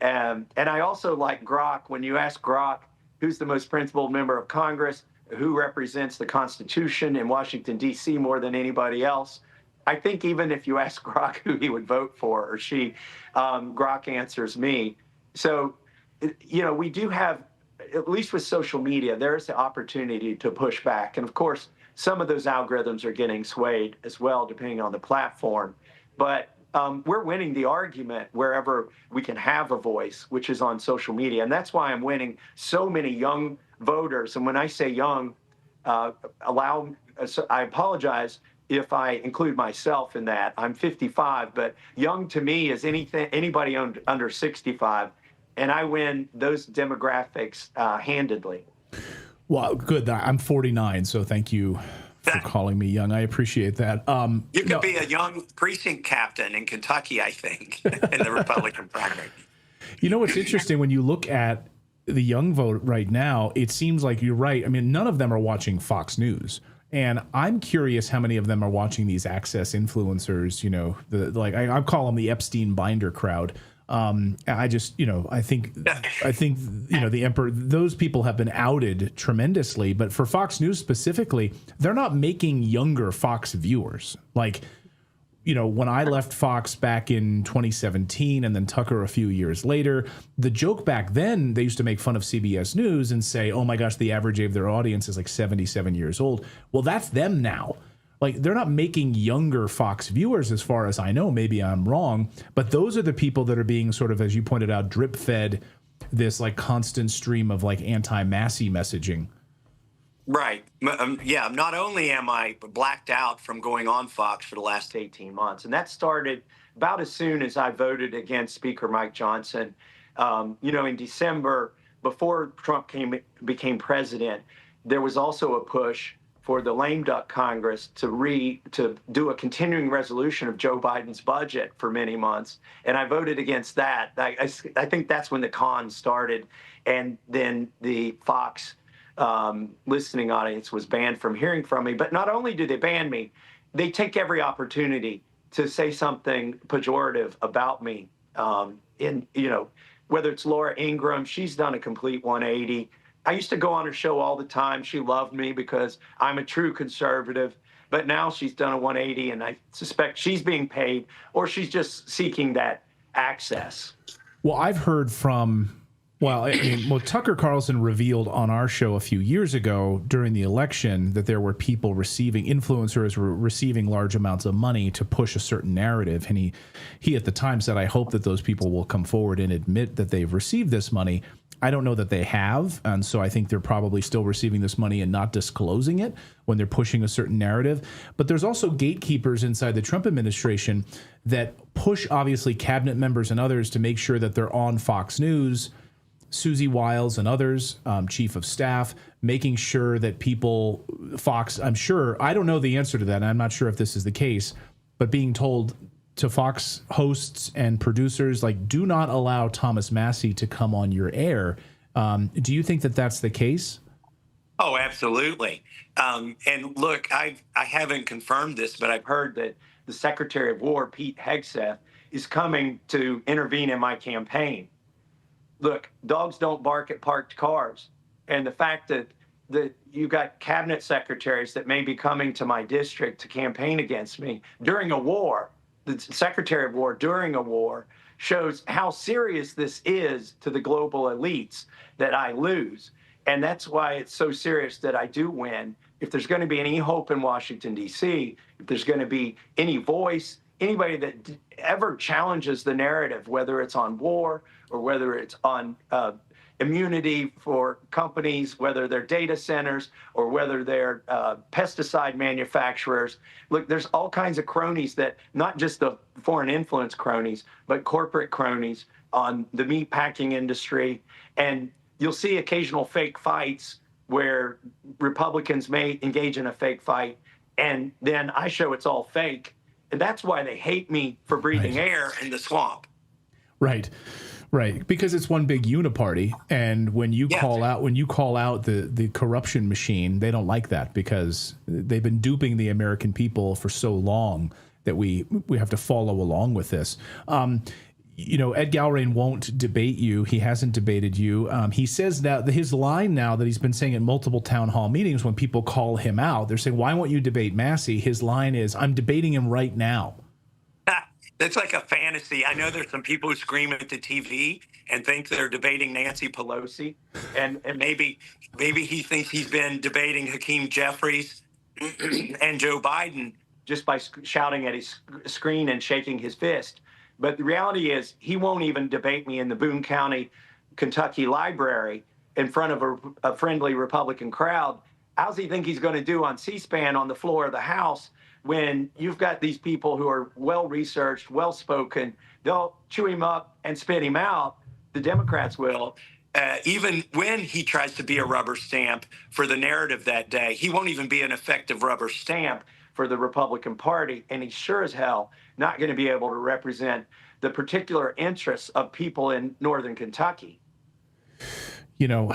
And I also like Grok. When you ask Grok, who's the most principled member of Congress, who represents the Constitution in Washington, D.C. more than anybody else, I think even if you ask Grok who he would vote for, or she, Grok answers me. So, we do have, at least with social media, there's the opportunity to push back. And of course, some of those algorithms are getting swayed as well, depending on the platform. But we're winning the argument wherever we can have a voice, which is on social media. And that's why I'm winning so many young voters. And when I say young, I apologize if I include myself in that. I'm 55, but young to me is anybody under 65. And I win those demographics handedly. Well, good. I'm 49, so thank you for calling me young. I appreciate that. You could be a young precinct captain in Kentucky, I think, in the Republican primary. What's interesting, when you look at the young vote right now, it seems like you're right. I mean, none of them are watching Fox News. And I'm curious how many of them are watching these access influencers, I call them the Epstein binder crowd. I just, I think, the emperor, those people have been outed tremendously. But for Fox News specifically, they're not making younger Fox viewers. Like, when I left Fox back in 2017 and then Tucker a few years later, the joke back then, they used to make fun of CBS News and say, oh my gosh, the average age of their audience is like 77 years old. Well, that's them now. Like, they're not making younger Fox viewers as far as I know. Maybe I'm wrong, but those are the people that are being sort of, as you pointed out, drip fed this like constant stream of like anti-Massie messaging. Right. Yeah. Not only am I blacked out from going on Fox for the last 18 months, and that started about as soon as I voted against Speaker Mike Johnson. In December, before Trump became president, there was also a push for the lame duck Congress to do a continuing resolution of Joe Biden's budget for many months, and I voted against that. I think that's when the con started, and then the Fox listening audience was banned from hearing from me. But not only do they ban me, they take every opportunity to say something pejorative about me. Whether it's Laura Ingraham, she's done a complete 180. I used to go on her show all the time. She loved me because I'm a true conservative. But now she's done a 180, and I suspect she's being paid or she's just seeking that access. Well, I've heard from... Tucker Carlson revealed on our show a few years ago during the election that there were people influencers were receiving large amounts of money to push a certain narrative. And he at the time said, I hope that those people will come forward and admit that they've received this money. I don't know that they have. And so I think they're probably still receiving this money and not disclosing it when they're pushing a certain narrative. But there's also gatekeepers inside the Trump administration that push, obviously, cabinet members and others to make sure that they're on Fox News, Susie Wiles and others, chief of staff, making sure that people, Fox, I don't know the answer to that, and I'm not sure if this is the case, but being told to Fox hosts and producers, like, do not allow Thomas Massie to come on your air. Do you think that that's the case? Oh, absolutely. And look, I haven't confirmed this, but I've heard that the Secretary of War, Pete Hegseth, is coming to intervene in my campaign. Look, dogs don't bark at parked cars. And the fact that you got cabinet secretaries that may be coming to my district to campaign against me during a war, the Secretary of War during a war, shows how serious this is to the global elites that I lose. And that's why it's so serious that I do win. If there's going to be any hope in Washington, D.C., if there's going to be any voice, anybody that ever challenges the narrative, whether it's on war or whether it's on immunity for companies, whether they're data centers or whether they're pesticide manufacturers. Look, there's all kinds of cronies that, not just the foreign influence cronies, but corporate cronies on the meat packing industry. And you'll see occasional fake fights where Republicans may engage in a fake fight, and then I show it's all fake. And that's why they hate me for breathing air in the swamp. Right. Because it's one big uniparty. And when you call out the corruption machine, they don't like that because they've been duping the American people for so long that we have to follow along with this. Ed Galbraith won't debate you. He hasn't debated you. He says that his line now that he's been saying at multiple town hall meetings when people call him out, they're saying, why won't you debate Massie? His line is, I'm debating him right now. That's like a fantasy. I know there's some people who scream at the TV and think they're debating Nancy Pelosi. And maybe he thinks he's been debating Hakeem Jeffries and Joe Biden just by shouting at his screen and shaking his fist. But the reality is he won't even debate me in the Boone County, Kentucky library in front of a friendly Republican crowd. How's he think he's going to do on C-SPAN on the floor of the House when you've got these people who are well-researched, well-spoken? They'll chew him up and spit him out. The Democrats will. Even when he tries to be a rubber stamp for the narrative that day, he won't even be an effective rubber stamp for the Republican Party, and he's sure as hell not going to be able to represent the particular interests of people in northern Kentucky. you know,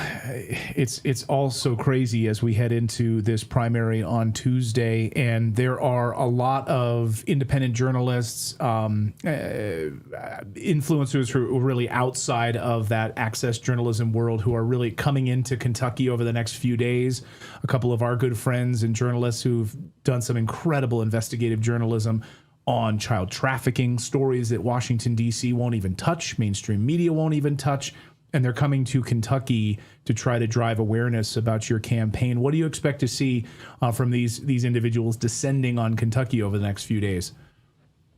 it's all so crazy as we head into this primary on Tuesday, and there are a lot of independent journalists, influencers who are really outside of that access journalism world who are really coming into Kentucky over the next few days. A couple of our good friends and journalists who've done some incredible investigative journalism on child trafficking, stories that Washington, D.C. won't even touch, mainstream media won't even touch. And they're coming to Kentucky to try to drive awareness about your campaign. What do you expect to see from these individuals descending on Kentucky over the next few days?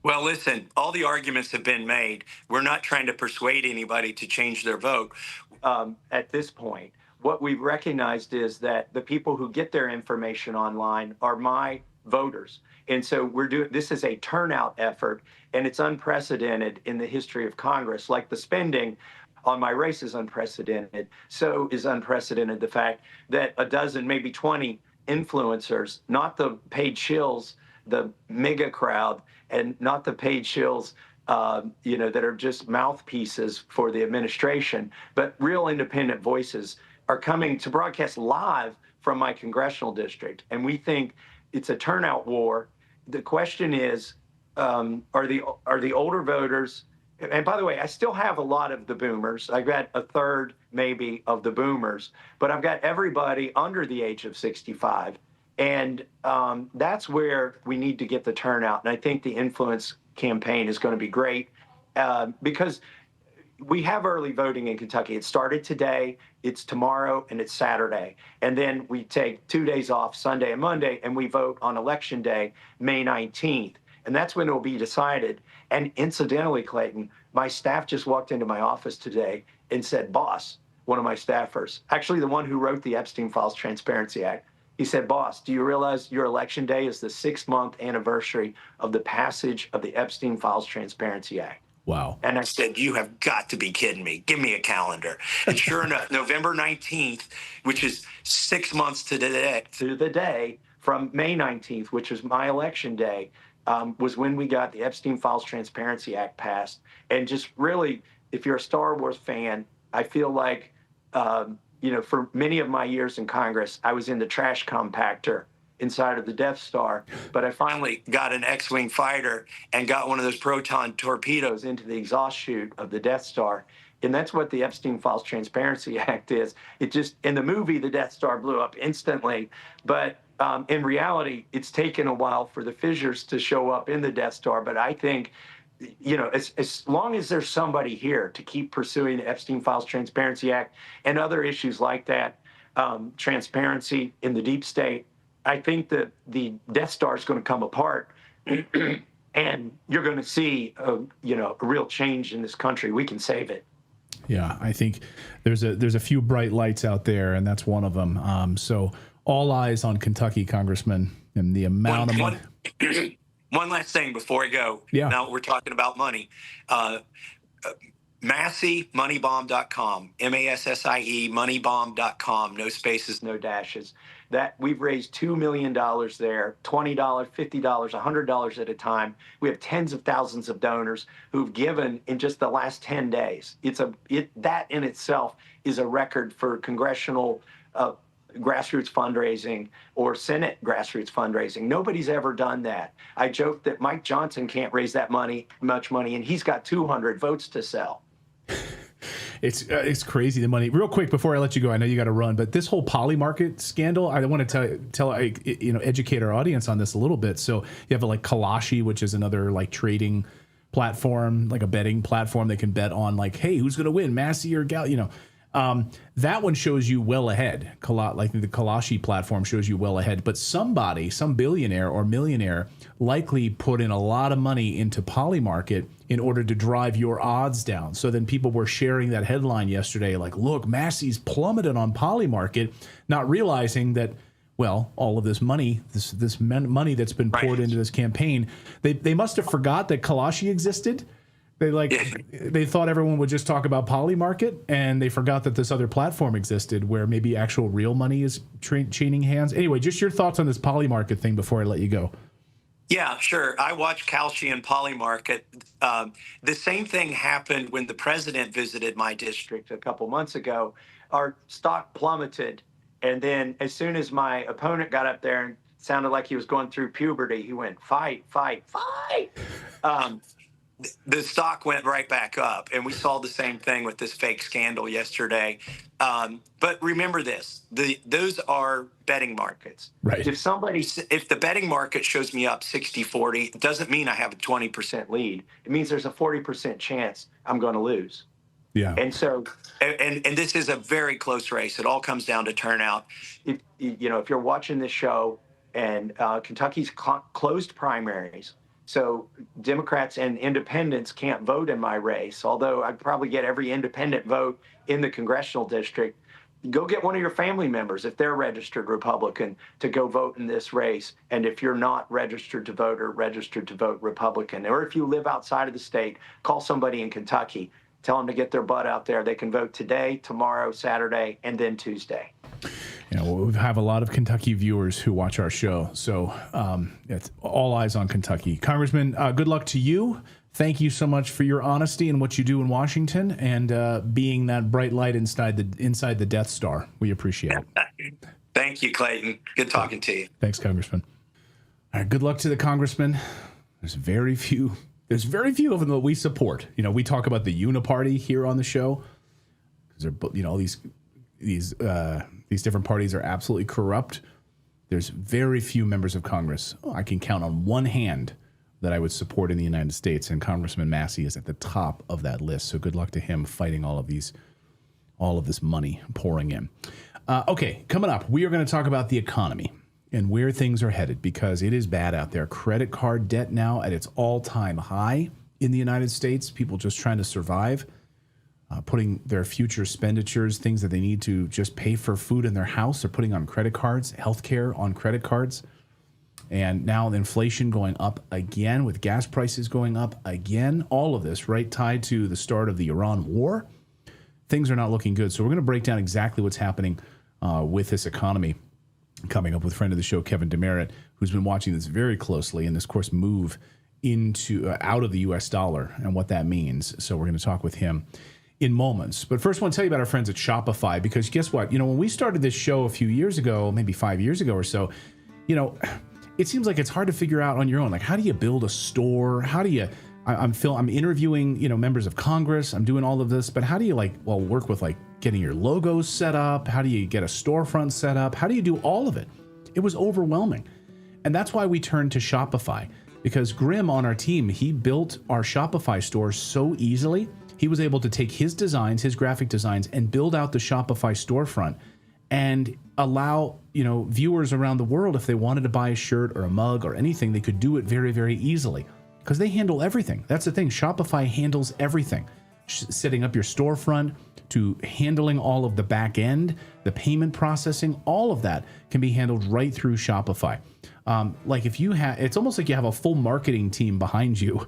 Well, listen, all the arguments have been made. We're not trying to persuade anybody to change their vote at this point. What we've recognized is that the people who get their information online are my voters. And so this is a turnout effort, and it's unprecedented in the history of Congress. Like the spending on my race is unprecedented. So is unprecedented the fact that a dozen, maybe 20 influencers, not the paid shills, the mega crowd, and not the paid shills, that are just mouthpieces for the administration, but real independent voices are coming to broadcast live from my congressional district. And we think it's a turnout war. The question is, are the older voters? And by the way, I still have a lot of the boomers. I've got a third, maybe, of the boomers, but I've got everybody under the age of 65. And that's where we need to get the turnout. And I think the influence campaign is going to be great because we have early voting in Kentucky. It started today, it's tomorrow, and it's Saturday. And then we take 2 days off, Sunday and Monday, and we vote on Election Day, May 19th. And that's when it will be decided. And incidentally, Clayton, my staff just walked into my office today and said, boss, one of my staffers, actually the one who wrote the Epstein Files Transparency Act, he said, boss, do you realize your election day is the 6-month anniversary of the passage of the Epstein Files Transparency Act? Wow. And I said, you have got to be kidding me. Give me a calendar. And sure enough, November 19th, which is 6 months to the day from May 19th, which is my election day, was when we got the Epstein Files Transparency Act passed. And just really, if you're a Star Wars fan, I feel like, for many of my years in Congress, I was in the trash compactor inside of the Death Star, but I finally got an X-Wing fighter and got one of those proton torpedoes into the exhaust chute of the Death Star. And that's what the Epstein Files Transparency Act is. It just, in the movie, the Death Star blew up instantly, but in reality, it's taken a while for the fissures to show up in the Death Star. But I think, as long as there's somebody here to keep pursuing the Epstein Files Transparency Act and other issues like that, transparency in the deep state, I think that the Death Star is going to come apart, and you're going to see a real change in this country. We can save it. Yeah, I think there's a few bright lights out there, and that's one of them. So all eyes on Kentucky, Congressman, and the amount of money. One last thing before I go. Yeah. Now we're talking about money. Massie, moneybomb.com, MASSIE, moneybomb.com, no spaces, no dashes. That we've raised $2 million there, $20, $50, $100 at a time. We have tens of thousands of donors who've given in just the last 10 days. That in itself is a record for congressional grassroots fundraising or Senate grassroots fundraising. Nobody's ever done that. I joke that Mike Johnson can't raise that much money, and he's got 200 votes to sell. It's crazy, the money. Real quick before I let you go, I know you got to run, but this whole poly market scandal, I want to educate our audience on this a little bit. So you have like Kalashi, which is another like trading platform, like a betting platform. They can bet on like, hey, who's going to win, Massie or Gal? That one shows you well ahead. Like the Kalashi platform shows you well ahead. But somebody, some billionaire or millionaire, likely put in a lot of money into Polymarket in order to drive your odds down. So then people were sharing that headline yesterday, like, look, Massie's plummeted on Polymarket, not realizing that, well, all of this money, this money that's been poured into this campaign, they must have forgot that Kalashi existed. They thought everyone would just talk about Polymarket, and they forgot that this other platform existed where maybe actual real money is chaining hands. Anyway, just your thoughts on this Polymarket thing before I let you go. Yeah, sure. I watch Kalshi and Polymarket. The same thing happened when the president visited my district a couple months ago. Our stock plummeted. And then as soon as my opponent got up there and sounded like he was going through puberty, he went, fight, fight, fight. The stock went right back up, and we saw the same thing with this fake scandal yesterday. But remember this: those are betting markets. Right. If the betting market shows me up 60-40, it doesn't mean I have a 20% lead. It means there's a 40% chance I'm going to lose. Yeah. And so, and this is a very close race. It all comes down to turnout. If you're watching this show, and Kentucky's closed primaries. So Democrats and independents can't vote in my race, although I'd probably get every independent vote in the congressional district. Go get one of your family members, if they're registered Republican, to go vote in this race. And if you're not registered to vote or registered to vote Republican, or if you live outside of the state, call somebody in Kentucky. Tell them to get their butt out there. They can vote today, tomorrow, Saturday, and then Tuesday. We have a lot of Kentucky viewers who watch our show, so it's all eyes on Kentucky. Congressman, good luck to you. Thank you so much for your honesty and what you do in Washington, and being that bright light inside the Death Star. We appreciate it. Thank you, Clayton. Good talking to you. Thanks, Congressman. All right, good luck to the Congressman. There's very few of them that we support. We talk about the Uniparty here on the show because they're these different parties are absolutely corrupt. There's very few members of Congress I can count on one hand that I would support in the United States, and Congressman Massie is at the top of that list. So good luck to him fighting all of this money pouring in. Okay, coming up, we are going to talk about the economy and where things are headed, because it is bad out there. Credit card debt now at its all-time high in the United States. People just trying to survive. Putting their future expenditures, things that they need to just pay for food in their house, they're putting on credit cards, healthcare on credit cards. And now the inflation going up again, with gas prices going up again. All of this, right, tied to the start of the Iran war. Things are not looking good. So we're going to break down exactly what's happening with this economy. Coming up with friend of the show, Kevin Demerit, who's been watching this very closely, and this, of course, move out of the U.S. dollar and what that means. So we're going to talk with him in moments. But first, I want to tell you about our friends at Shopify, because guess what? When we started this show a few years ago, maybe 5 years ago or so, it seems like it's hard to figure out on your own. Like, how do you build a store? How do you, I'm interviewing, members of Congress. I'm doing all of this, but how do you work with getting your logos set up? How do you get a storefront set up? How do you do all of it? It was overwhelming. And that's why we turned to Shopify, because Grim on our team, he built our Shopify store so easily. He was able to take his designs, his graphic designs, and build out the Shopify storefront and allow, viewers around the world, if they wanted to buy a shirt or a mug or anything, they could do it very, very easily, because they handle everything. That's the thing. Shopify handles everything. Setting up your storefront to handling all of the back end, the payment processing, all of that can be handled right through Shopify. It's almost like you have a full marketing team behind you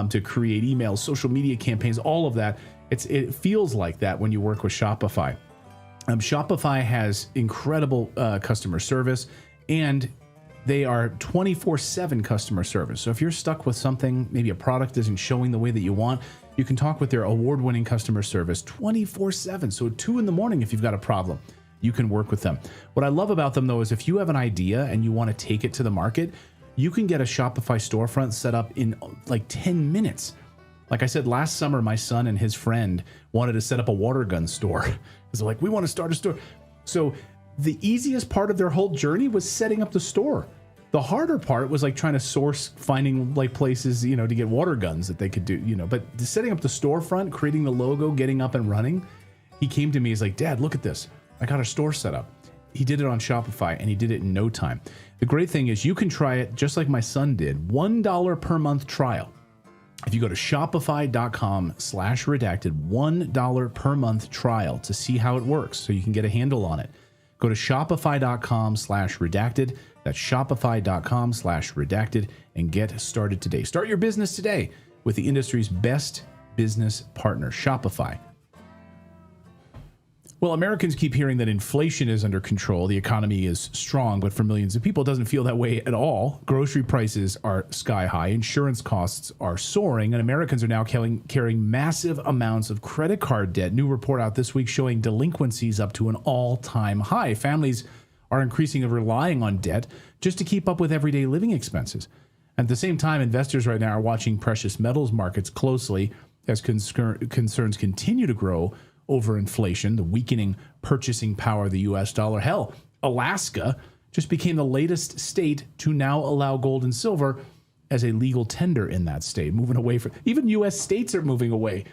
to create emails, social media campaigns, all of that. It feels like that when you work with Shopify. Shopify has incredible customer service, and they are 24/7 customer service. So if you're stuck with something, maybe a product isn't showing the way that you want, you can talk with their award-winning customer service 24/7. So at 2 a.m, if you've got a problem, you can work with them. What I love about them, though, is if you have an idea and you want to take it to the market, you can get a Shopify storefront set up in 10 minutes. Like I said, last summer, my son and his friend wanted to set up a water gun store. They're like, we want to start a store. So the easiest part of their whole journey was setting up the store. The harder part was trying to finding places, to get water guns that they could do, but setting up the storefront, creating the logo, getting up and running. He came to me, he's like, Dad, look at this. I got our store set up. He did it on Shopify, and he did it in no time. The great thing is you can try it just like my son did, $1 per month trial. If you go to shopify.com/redacted, $1 per month trial to see how it works so you can get a handle on it. Go to shopify.com/redacted. That's shopify.com/redacted and get started today. Start your business today with the industry's best business partner, Shopify. Well, Americans keep hearing that inflation is under control. The economy is strong, but for millions of people, it doesn't feel that way at all. Grocery prices are sky high. Insurance costs are soaring, and Americans are now carrying massive amounts of credit card debt. New report out this week showing delinquencies up to an all-time high. Families are increasingly relying on debt just to keep up with everyday living expenses. At the same time, investors right now are watching precious metals markets closely as concerns continue to grow over inflation, the weakening purchasing power of the U.S. dollar. Hell, Alaska just became the latest state to now allow gold and silver as a legal tender in that state, moving away from, even U.S. states are moving away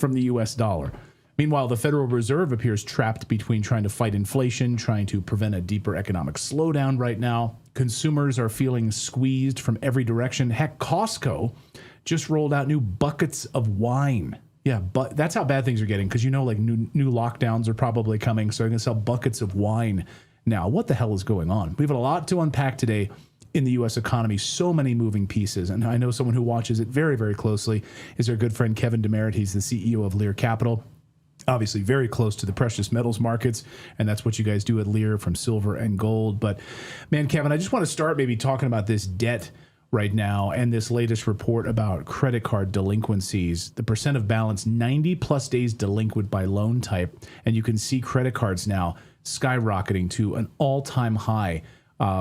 from the U.S. dollar. Meanwhile, the Federal Reserve appears trapped between trying to fight inflation, trying to prevent a deeper economic slowdown right now. Consumers are feeling squeezed from every direction. Heck, Costco just rolled out new buckets of wine. Yeah, but that's how bad things are getting, because like new lockdowns are probably coming, so they're going to sell buckets of wine now. What the hell is going on? We have a lot to unpack today in the U.S. economy, so many moving pieces, and I know someone who watches it very, very closely is our good friend Kevin Demerit. He's the CEO of Lear Capital, obviously very close to the precious metals markets, and that's what you guys do at Lear from silver and gold. But man, Kevin, I just want to start maybe talking about this debt right now and this latest report about credit card delinquencies. The percent of balance 90 plus days delinquent by loan type, and you can see credit cards now skyrocketing to an all-time high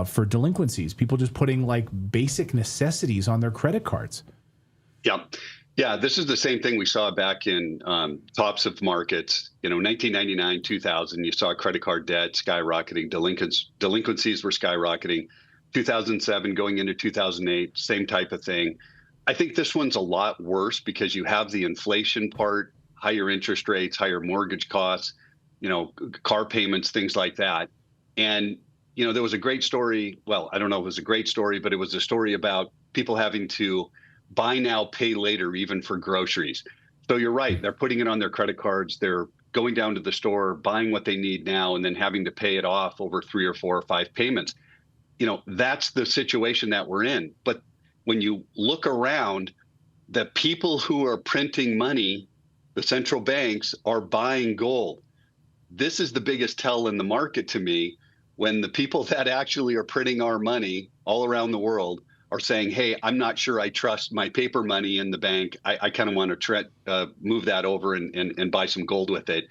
for delinquencies. People just putting like basic necessities on their credit cards. Yeah, this is the same thing we saw back in tops of markets. 1999, 2000, you saw credit card debt skyrocketing, delinquencies were skyrocketing. 2007 going into 2008, same type of thing. I think this one's a lot worse because you have the inflation part, higher interest rates, higher mortgage costs, car payments, things like that. And, there was a great story. Well, I don't know if it was a great story, but it was a story about people having to buy now, pay later, even for groceries. So you're right. They're putting it on their credit cards. They're going down to the store, buying what they need now, and then having to pay it off over 3 or 4 or 5 payments. That's the situation that we're in. But when you look around, the people who are printing money, the central banks, are buying gold. This is the biggest tell in the market to me, when the people that actually are printing our money all around the world are saying, hey, I'm not sure I trust my paper money in the bank. I kind of want to move that over and buy some gold with it.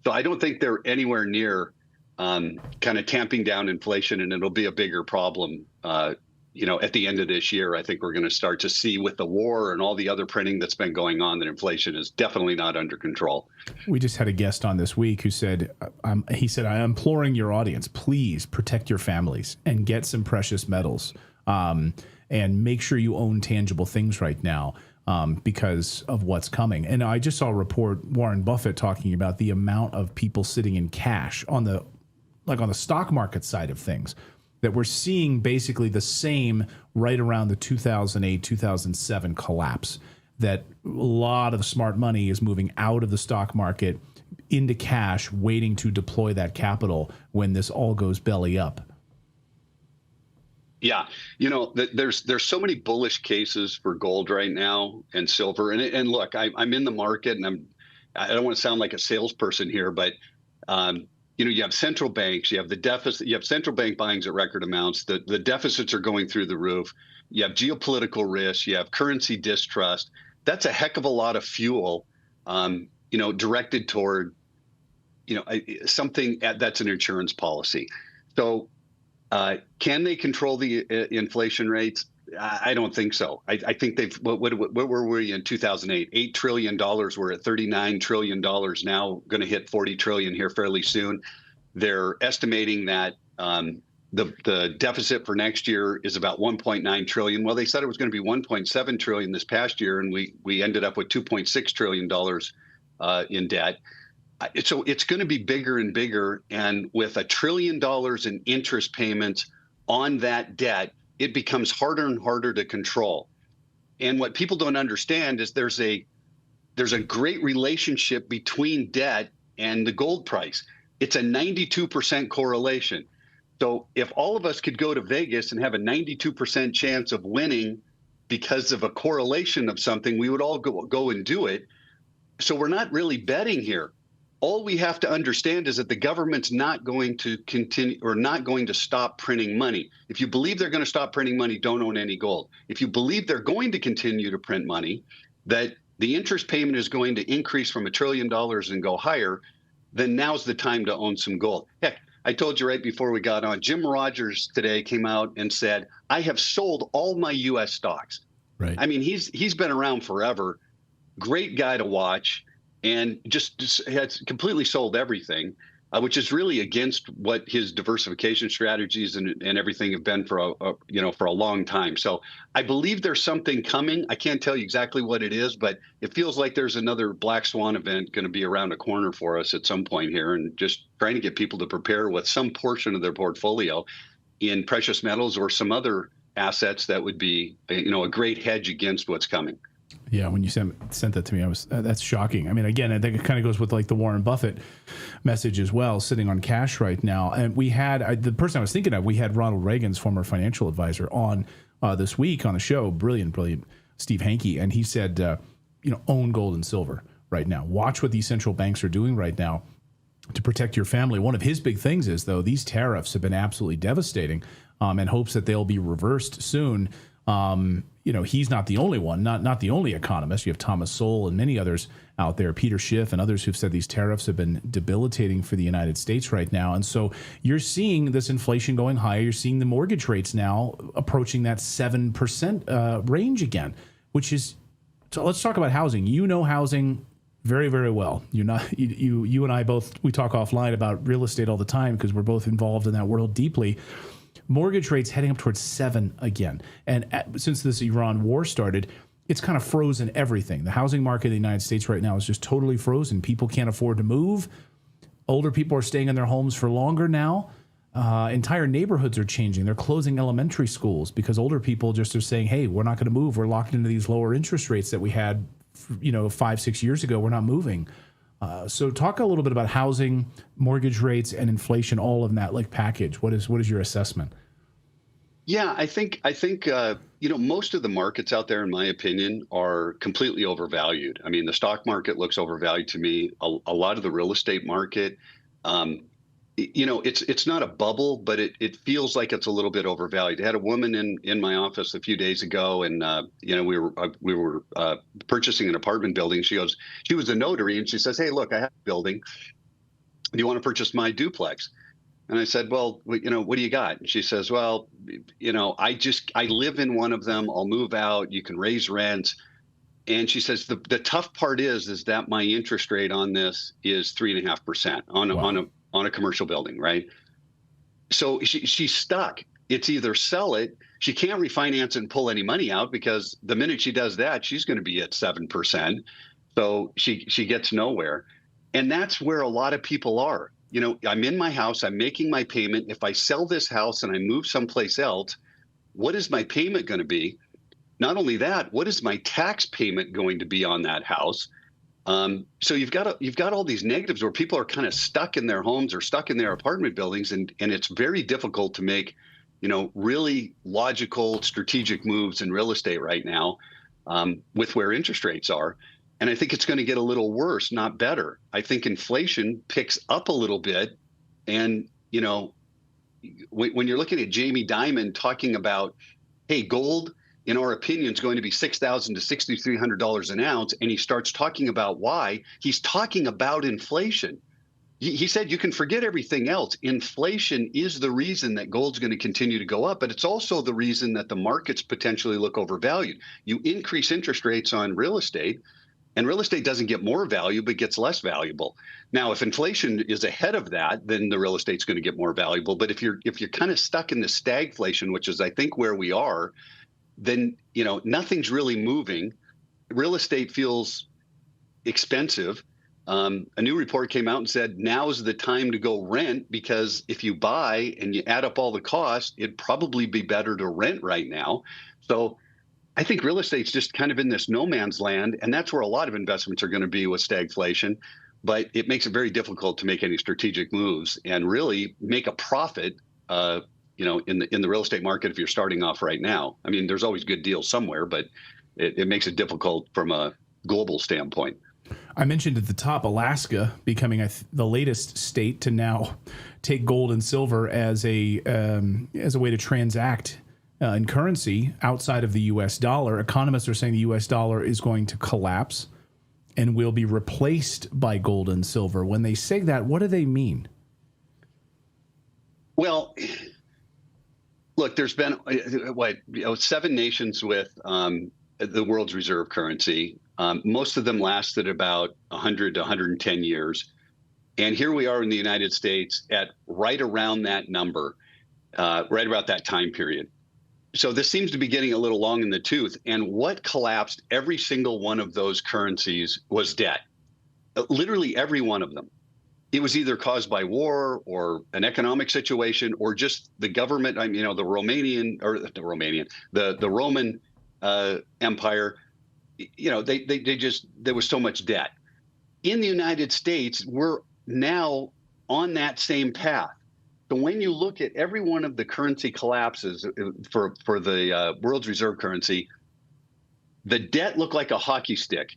So I don't think they're anywhere near kind of tamping down inflation, and it'll be a bigger problem. At the end of this year, I think we're going to start to see, with the war and all the other printing that's been going on, that inflation is definitely not under control. We just had a guest on this week who said, I'm imploring your audience, please protect your families and get some precious metals, and make sure you own tangible things right now. Because of what's coming. And I just saw a report, Warren Buffett talking about the amount of people sitting in cash on the stock market side of things, that we're seeing basically the same right around the 2008, 2007 collapse, that a lot of smart money is moving out of the stock market into cash, waiting to deploy that capital when this all goes belly up. Yeah, there's so many bullish cases for gold right now and silver. And look, I'm in the market, and I don't want to sound like a salesperson here, but you have central banks, you have the deficit, you have central bank buyings at record amounts. The deficits are going through the roof. You have geopolitical risks. You have currency distrust. That's a heck of a lot of fuel, directed toward, something that's an insurance policy. So. Can they control the inflation rates? I don't think so. I think they've. What were we in 2008? $8 trillion. We're at $39 trillion now. Going to hit $40 trillion here fairly soon. They're estimating that the deficit for next year is about 1.9 trillion. Well, they said it was going to be 1.7 trillion this past year, and we ended up with $2.6 trillion in debt. So it's going to be bigger and bigger. And with $1 trillion in interest payments on that debt, it becomes harder and harder to control. And what people don't understand is there's a great relationship between debt and the gold price. It's a 92% correlation. So if all of us could go to Vegas and have a 92% chance of winning because of a correlation of something, we would all go and do it. So we're not really betting here. all we have to understand is that the government's not going to continue or not going to stop printing money. If you believe they're going to stop printing money, don't own any gold. If you believe they're going to continue to print money, that the interest payment is going to increase from $1 trillion and go higher, then now's the time to own some gold. Heck, I told you right before we got on, Jim Rogers today came out and said, I have sold all my U.S. stocks. Right. I mean, he's been around forever. Great guy to watch. And just has completely sold everything, which is really against what his diversification strategies and everything have been for a long time. So I believe there's something coming. I can't tell you exactly what it is, but it feels like there's another black swan event going to be around the corner for us at some point here, and just trying to get people to prepare with some portion of their portfolio in precious metals or some other assets that would be, a great hedge against what's coming. Yeah, when you sent that to me, that's shocking. I mean, again, I think it kind of goes with like the Warren Buffett message as well, sitting on cash right now. And we had the person I was thinking of. We had Ronald Reagan's former financial advisor on this week on the show. Brilliant, Steve Hanke, and he said, own gold and silver right now. Watch what these central banks are doing right now to protect your family. One of his big things is, though, these tariffs have been absolutely devastating, and hopes that they'll be reversed soon. He's not the only one, not the only economist. You have Thomas Sowell and many others out there, Peter Schiff and others who've said these tariffs have been debilitating for the United States right now. And so you're seeing this inflation going higher. You're seeing the mortgage rates now approaching that 7% range again, which is, so let's talk about housing. Housing very, very well. You and I both, we talk offline about real estate all the time because we're both involved in that world deeply. Mortgage rates heading up towards 7 again. And since this Iran war started, it's kind of frozen everything. The housing market in the United States right now is just totally frozen. People can't afford to move. Older people are staying in their homes for longer now. Entire neighborhoods are changing. They're closing elementary schools because older people just are saying, hey, we're not going to move. We're locked into these lower interest rates that we had, 5-6 years ago. We're not moving. So talk a little bit about housing, mortgage rates, and inflation, all of that package. What is your assessment? Yeah, I think most of the markets out there, in my opinion, are completely overvalued. I mean, the stock market looks overvalued to me. A lot of the real estate market, it's not a bubble, but it feels like it's a little bit overvalued. I had a woman in my office a few days ago, and we were purchasing an apartment building. She was a notary, and she says, "Hey, look, I have a building. Do you want to purchase my duplex?" And I said, "Well, what do you got?" And she says, "Well, I live in one of them. I'll move out. You can raise rents." And she says the tough part is that my interest rate on this is 3.5% on a commercial building, right? So she's stuck. It's either sell it. She can't refinance and pull any money out because the minute she does that, she's going to be at 7%. So she gets nowhere. And that's where a lot of people are. I'm in my house, I'm making my payment. If I sell this house and I move someplace else, what is my payment going to be? Not only that, what is my tax payment going to be on that house? So you've got all these negatives where people are kind of stuck in their homes or stuck in their apartment buildings, and it's very difficult to make, really logical, strategic moves in real estate right now, with where interest rates are. And I think it's going to get a little worse, not better. I think inflation picks up a little bit. And, when you're looking at Jamie Dimon talking about, hey, gold, in our opinion, is going to be $6,000 to $6,300 an ounce, and he starts talking about why, he's talking about inflation. He said you can forget everything else. Inflation is the reason that gold's going to continue to go up, but it's also the reason that the markets potentially look overvalued. You increase interest rates on real estate, and real estate doesn't get more value, but gets less valuable. Now, if inflation is ahead of that, then the real estate's going to get more valuable. But if you're kind of stuck in the stagflation, which is, I think, where we are, then nothing's really moving. Real estate feels expensive. A new report came out and said now is the time to go rent, because if you buy and you add up all the costs, it'd probably be better to rent right now. So I think real estate's just kind of in this no man's land, and that's where a lot of investments are going to be with stagflation. But it makes it very difficult to make any strategic moves and really make a profit, in the real estate market if you're starting off right now. I mean, there's always good deals somewhere, but it makes it difficult from a global standpoint. I mentioned at the top Alaska becoming the latest state to now take gold and silver as a way to transact in currency outside of the U.S. dollar. Economists are saying the U.S. dollar is going to collapse and will be replaced by gold and silver. When they say that, what do they mean? Well, look, there's been 7 nations with the world's reserve currency. Most of them lasted about 100 to 110 years. And here we are in the United States at right around that number, right about that time period. So this seems to be getting a little long in the tooth. And what collapsed every single one of those currencies was debt. Literally every one of them. It was either caused by war or an economic situation or just the government. I mean, the Roman Empire. There was so much debt. In the United States, we're now on that same path. So when you look at every one of the currency collapses for the world's reserve currency, the debt looked like a hockey stick.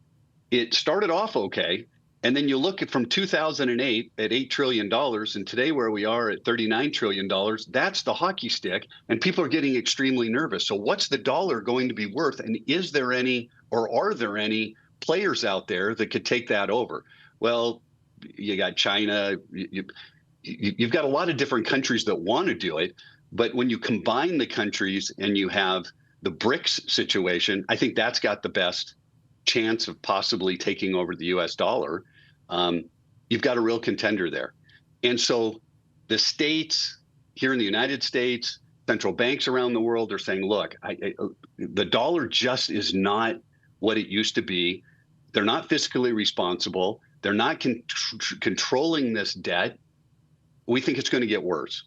It started off okay. And then you look at from 2008 at $8 trillion and today where we are at $39 trillion, that's the hockey stick. And people are getting extremely nervous. So what's the dollar going to be worth? And is there any, or are there any players out there that could take that over? Well, you got China, you've got a lot of different countries that want to do it. But when you combine the countries and you have the BRICS situation, I think that's got the best chance of possibly taking over the U.S. dollar. You've got a real contender there. And so the states here in the United States, central banks around the world are saying, look, the dollar just is not what it used to be. They're not fiscally responsible. They're not controlling this debt. We think it's going to get worse.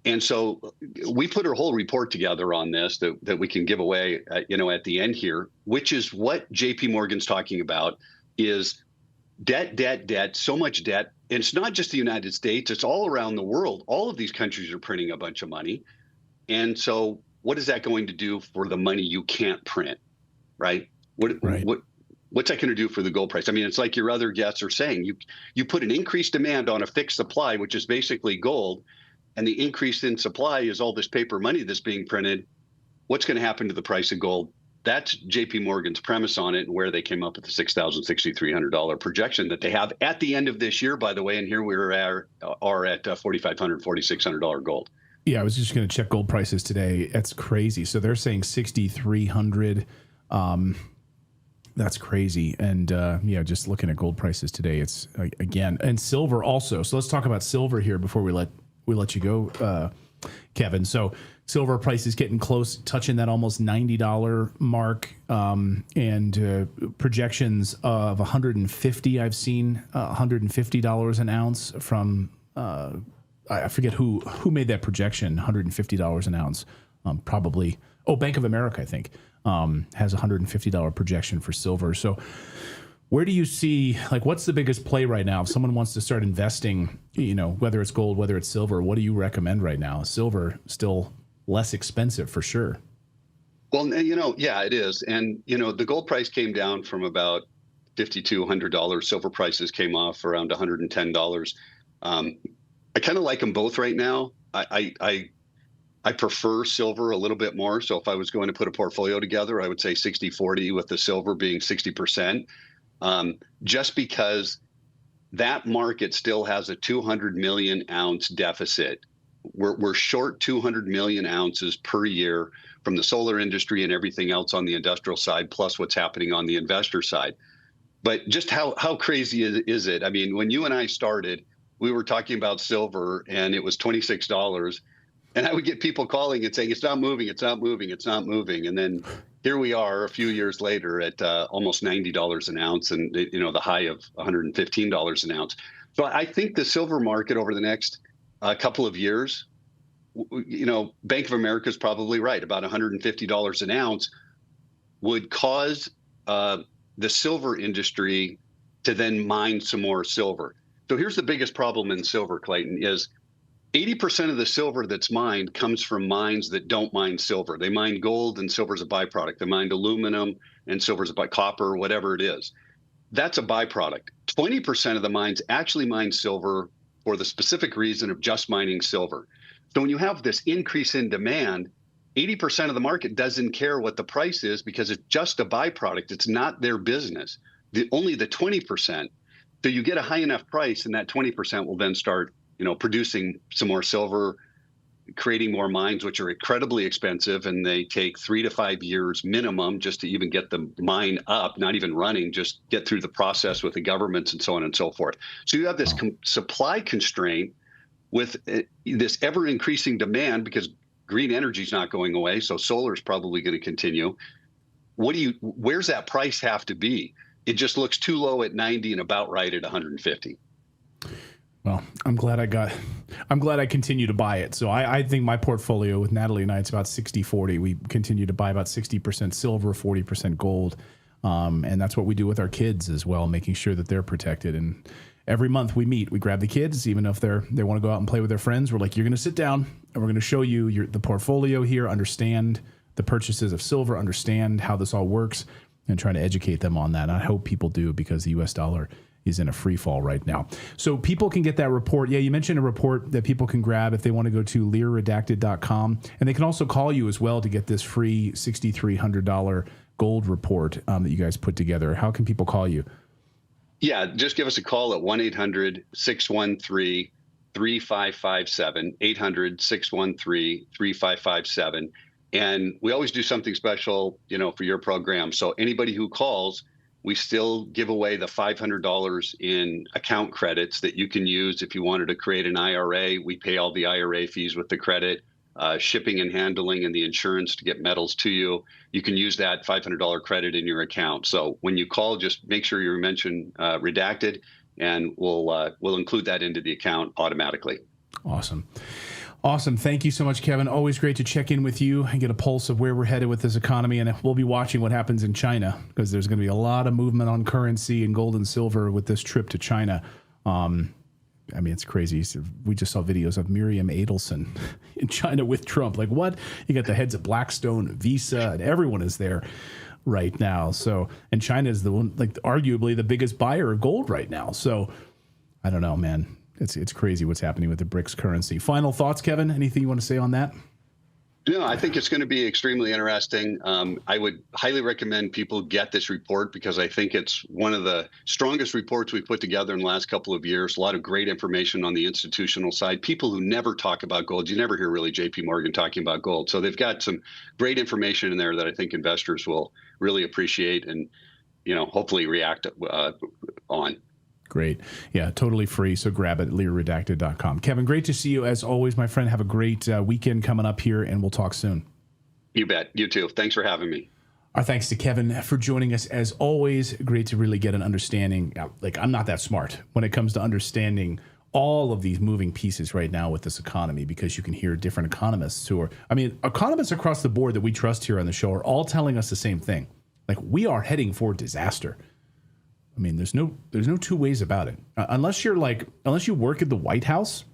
And so we put a whole report together on this that we can give away, at the end here, which is what JP Morgan's talking about is debt, so much debt. And it's not just the United States, it's all around the world. All of these countries are printing a bunch of money. And so what is that going to do for the money you can't print, right? What's that going to do for the gold price? I mean, it's like your other guests are saying, you put an increased demand on a fixed supply, which is basically gold, and the increase in supply is all this paper money that's being printed. What's going to happen to the price of gold? That's JP Morgan's premise on it and where they came up with the $6,000, $6,300 projection that they have at the end of this year, by the way. And here we are at $4,500, $4,600 gold. Yeah, I was just going to check gold prices today. That's crazy. So they're saying 6,300. That's crazy. And just looking at gold prices today, it's again, and silver also. So let's talk about silver here before we let you go, Kevin. So silver price is getting close, touching that almost $90 mark, and projections of 150. I've seen $150 an ounce from I forget who made that projection. $150 an ounce, probably. Oh, Bank of America, I think, has a $150 projection for silver. So where do you see, what's the biggest play right now? If someone wants to start investing, whether it's gold, whether it's silver, what do you recommend right now? Silver still less expensive for sure. Well, yeah, it is. And, the gold price came down from about $5,200. Silver prices came off around $110. I kind of like them both right now. I prefer silver a little bit more. So if I was going to put a portfolio together, I would say 60-40 with the silver being 60%. Just because that market still has a 200 million ounce deficit. We're short 200 million ounces per year from the solar industry and everything else on the industrial side, plus what's happening on the investor side. But just how crazy is it? I mean, when you and I started, we were talking about silver and it was $26. And I would get people calling and saying, it's not moving, it's not moving, it's not moving. And then here we are a few years later at almost $90 an ounce and, the high of $115 an ounce. So I think the silver market over the next couple of years, Bank of America is probably right. About $150 an ounce would cause the silver industry to then mine some more silver. So here's the biggest problem in silver, Clayton, is 80% of the silver that's mined comes from mines that don't mine silver. They mine gold and silver's a byproduct. They mine aluminum and silver's a copper, whatever it is. that's a byproduct. 20% of the mines actually mine silver for the specific reason of just mining silver. So when you have this increase in demand, 80% of the market doesn't care what the price is because it's just a byproduct. It's not their business. Only the 20%. So you get a high enough price, and that 20% will then start, producing some more silver, creating more mines, which are incredibly expensive, and they take 3 to 5 years minimum just to even get the mine up, not even running, just get through the process with the governments and so on and so forth. So you have this supply constraint with this ever increasing demand because green energy is not going away. So solar is probably going to continue. Where's that price have to be? It just looks too low at 90 and about right at 150. Well, I'm glad I continue to buy it. So I think my portfolio with Natalie and I, it's about 60-40. We continue to buy about 60% silver, 40% gold. And that's what we do with our kids as well, making sure that they're protected. And every month we meet, we grab the kids, even if they want to go out and play with their friends. We're like, you're going to sit down and we're going to show you the portfolio here, understand the purchases of silver, understand how this all works, and try to educate them on that. And I hope people do, because the US dollar is in a free fall right now. So people can get that report. Yeah, you mentioned a report that people can grab if they want to go to LearRedacted.com. And they can also call you as well to get this free $6,300 gold report that you guys put together. How can people call you? Yeah, just give us a call at 1-800-613-3557, 800-613-3557. And we always do something special, for your program. So anybody who calls, we still give away the $500 in account credits that you can use if you wanted to create an IRA. We pay all the IRA fees with the credit, shipping and handling, and the insurance to get metals to you. You can use that $500 credit in your account. So when you call, just make sure you mention Redacted, and we'll include that into the account automatically. Awesome. Thank you so much, Kevin. Always great to check in with you and get a pulse of where we're headed with this economy. And we'll be watching what happens in China, because there's going to be a lot of movement on currency and gold and silver with this trip to China. It's crazy. We just saw videos of Miriam Adelson in China with Trump. Like, what? You got the heads of Blackstone, Visa, and everyone is there right now. So, and China is the one, arguably the biggest buyer of gold right now. So, I don't know, man. It's crazy what's happening with the BRICS currency. Final thoughts, Kevin? Anything you want to say on that? No, I think it's going to be extremely interesting. I would highly recommend people get this report, because I think it's one of the strongest reports we've put together in the last couple of years. A lot of great information on the institutional side. People who never talk about gold. You never hear really JP Morgan talking about gold. So they've got some great information in there that I think investors will really appreciate and, hopefully react on. Great. Yeah, totally free. So grab it at LearRedacted.com. Kevin, great to see you as always, my friend. Have a great weekend coming up here, and we'll talk soon. You bet. You too. Thanks for having me. Our thanks to Kevin for joining us as always. Great to really get an understanding. I'm not that smart when it comes to understanding all of these moving pieces right now with this economy, because you can hear different economists economists across the board that we trust here on the show are all telling us the same thing. We are heading for disaster. There's no two ways about it. Unless you work at the White House,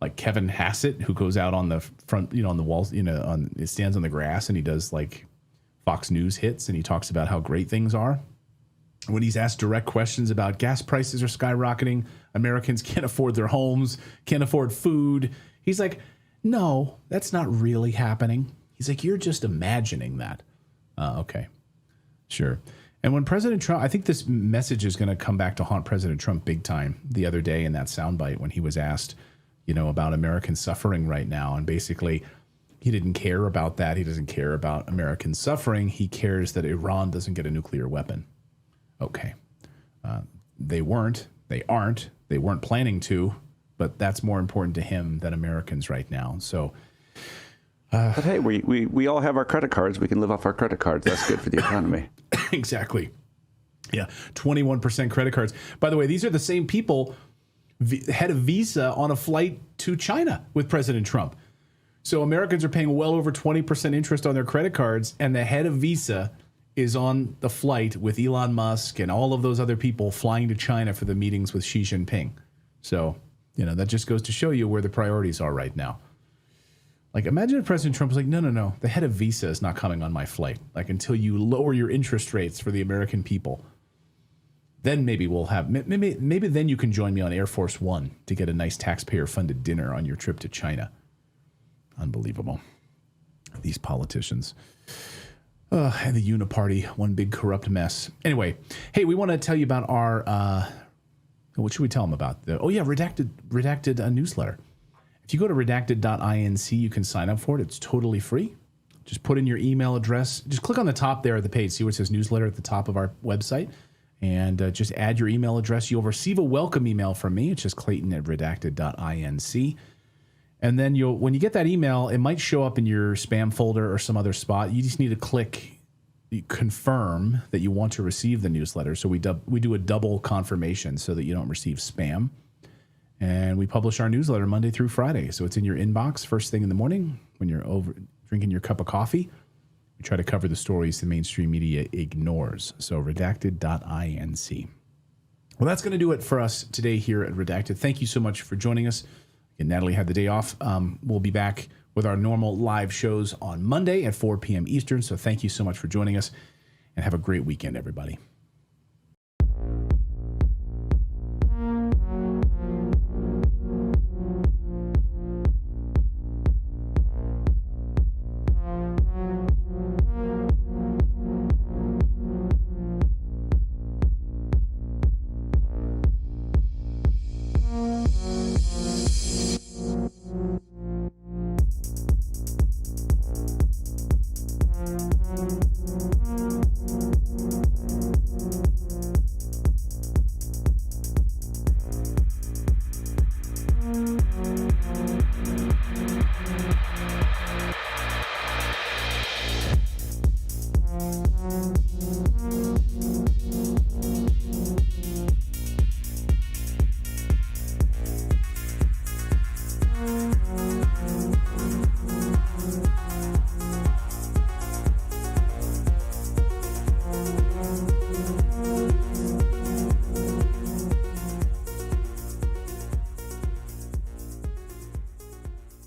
like Kevin Hassett, who goes out on the front, on the walls, it stands on the grass and he does Fox News hits and he talks about how great things are. When he's asked direct questions about gas prices are skyrocketing, Americans can't afford their homes, can't afford food, he's like, no, that's not really happening. He's like, you're just imagining that. Okay, sure. And when President Trump, I think this message is going to come back to haunt President Trump big time the other day in that soundbite when he was asked, about American suffering right now. And basically, he didn't care about that. He doesn't care about American suffering. He cares that Iran doesn't get a nuclear weapon. Okay. They aren't, they weren't planning to, but that's more important to him than Americans right now. So, but hey, we all have our credit cards. We can live off our credit cards. That's good for the economy. Exactly. Yeah, 21% credit cards. By the way, these are the same people head of Visa on a flight to China with President Trump. So Americans are paying well over 20% interest on their credit cards, and the head of Visa is on the flight with Elon Musk and all of those other people flying to China for the meetings with Xi Jinping. So, that just goes to show you where the priorities are right now. Imagine if President Trump was like, no, the head of Visa is not coming on my flight, until you lower your interest rates for the American people. Then maybe we'll have, maybe then you can join me on Air Force One to get a nice taxpayer-funded dinner on your trip to China. Unbelievable. These politicians. And the Uniparty, one big corrupt mess. Anyway, hey, we want to tell you about our, what should we tell them about? Redacted newsletter. If you go to redacted.inc, you can sign up for it. It's totally free. Just put in your email address. Just click on the top there of the page. See where it says newsletter at the top of our website. And just add your email address. You'll receive a welcome email from me. It's just clayton@redacted.inc. And then when you get that email, it might show up in your spam folder or some other spot. You just need to click confirm that you want to receive the newsletter. So we do a double confirmation so that you don't receive spam. And we publish our newsletter Monday through Friday. So it's in your inbox first thing in the morning when you're over drinking your cup of coffee. We try to cover the stories the mainstream media ignores. So redacted.inc. Well, that's going to do it for us today here at Redacted. Thank you so much for joining us. And Natalie had the day off. We'll be back with our normal live shows on Monday at 4 p.m. Eastern. So thank you so much for joining us, and have a great weekend, everybody.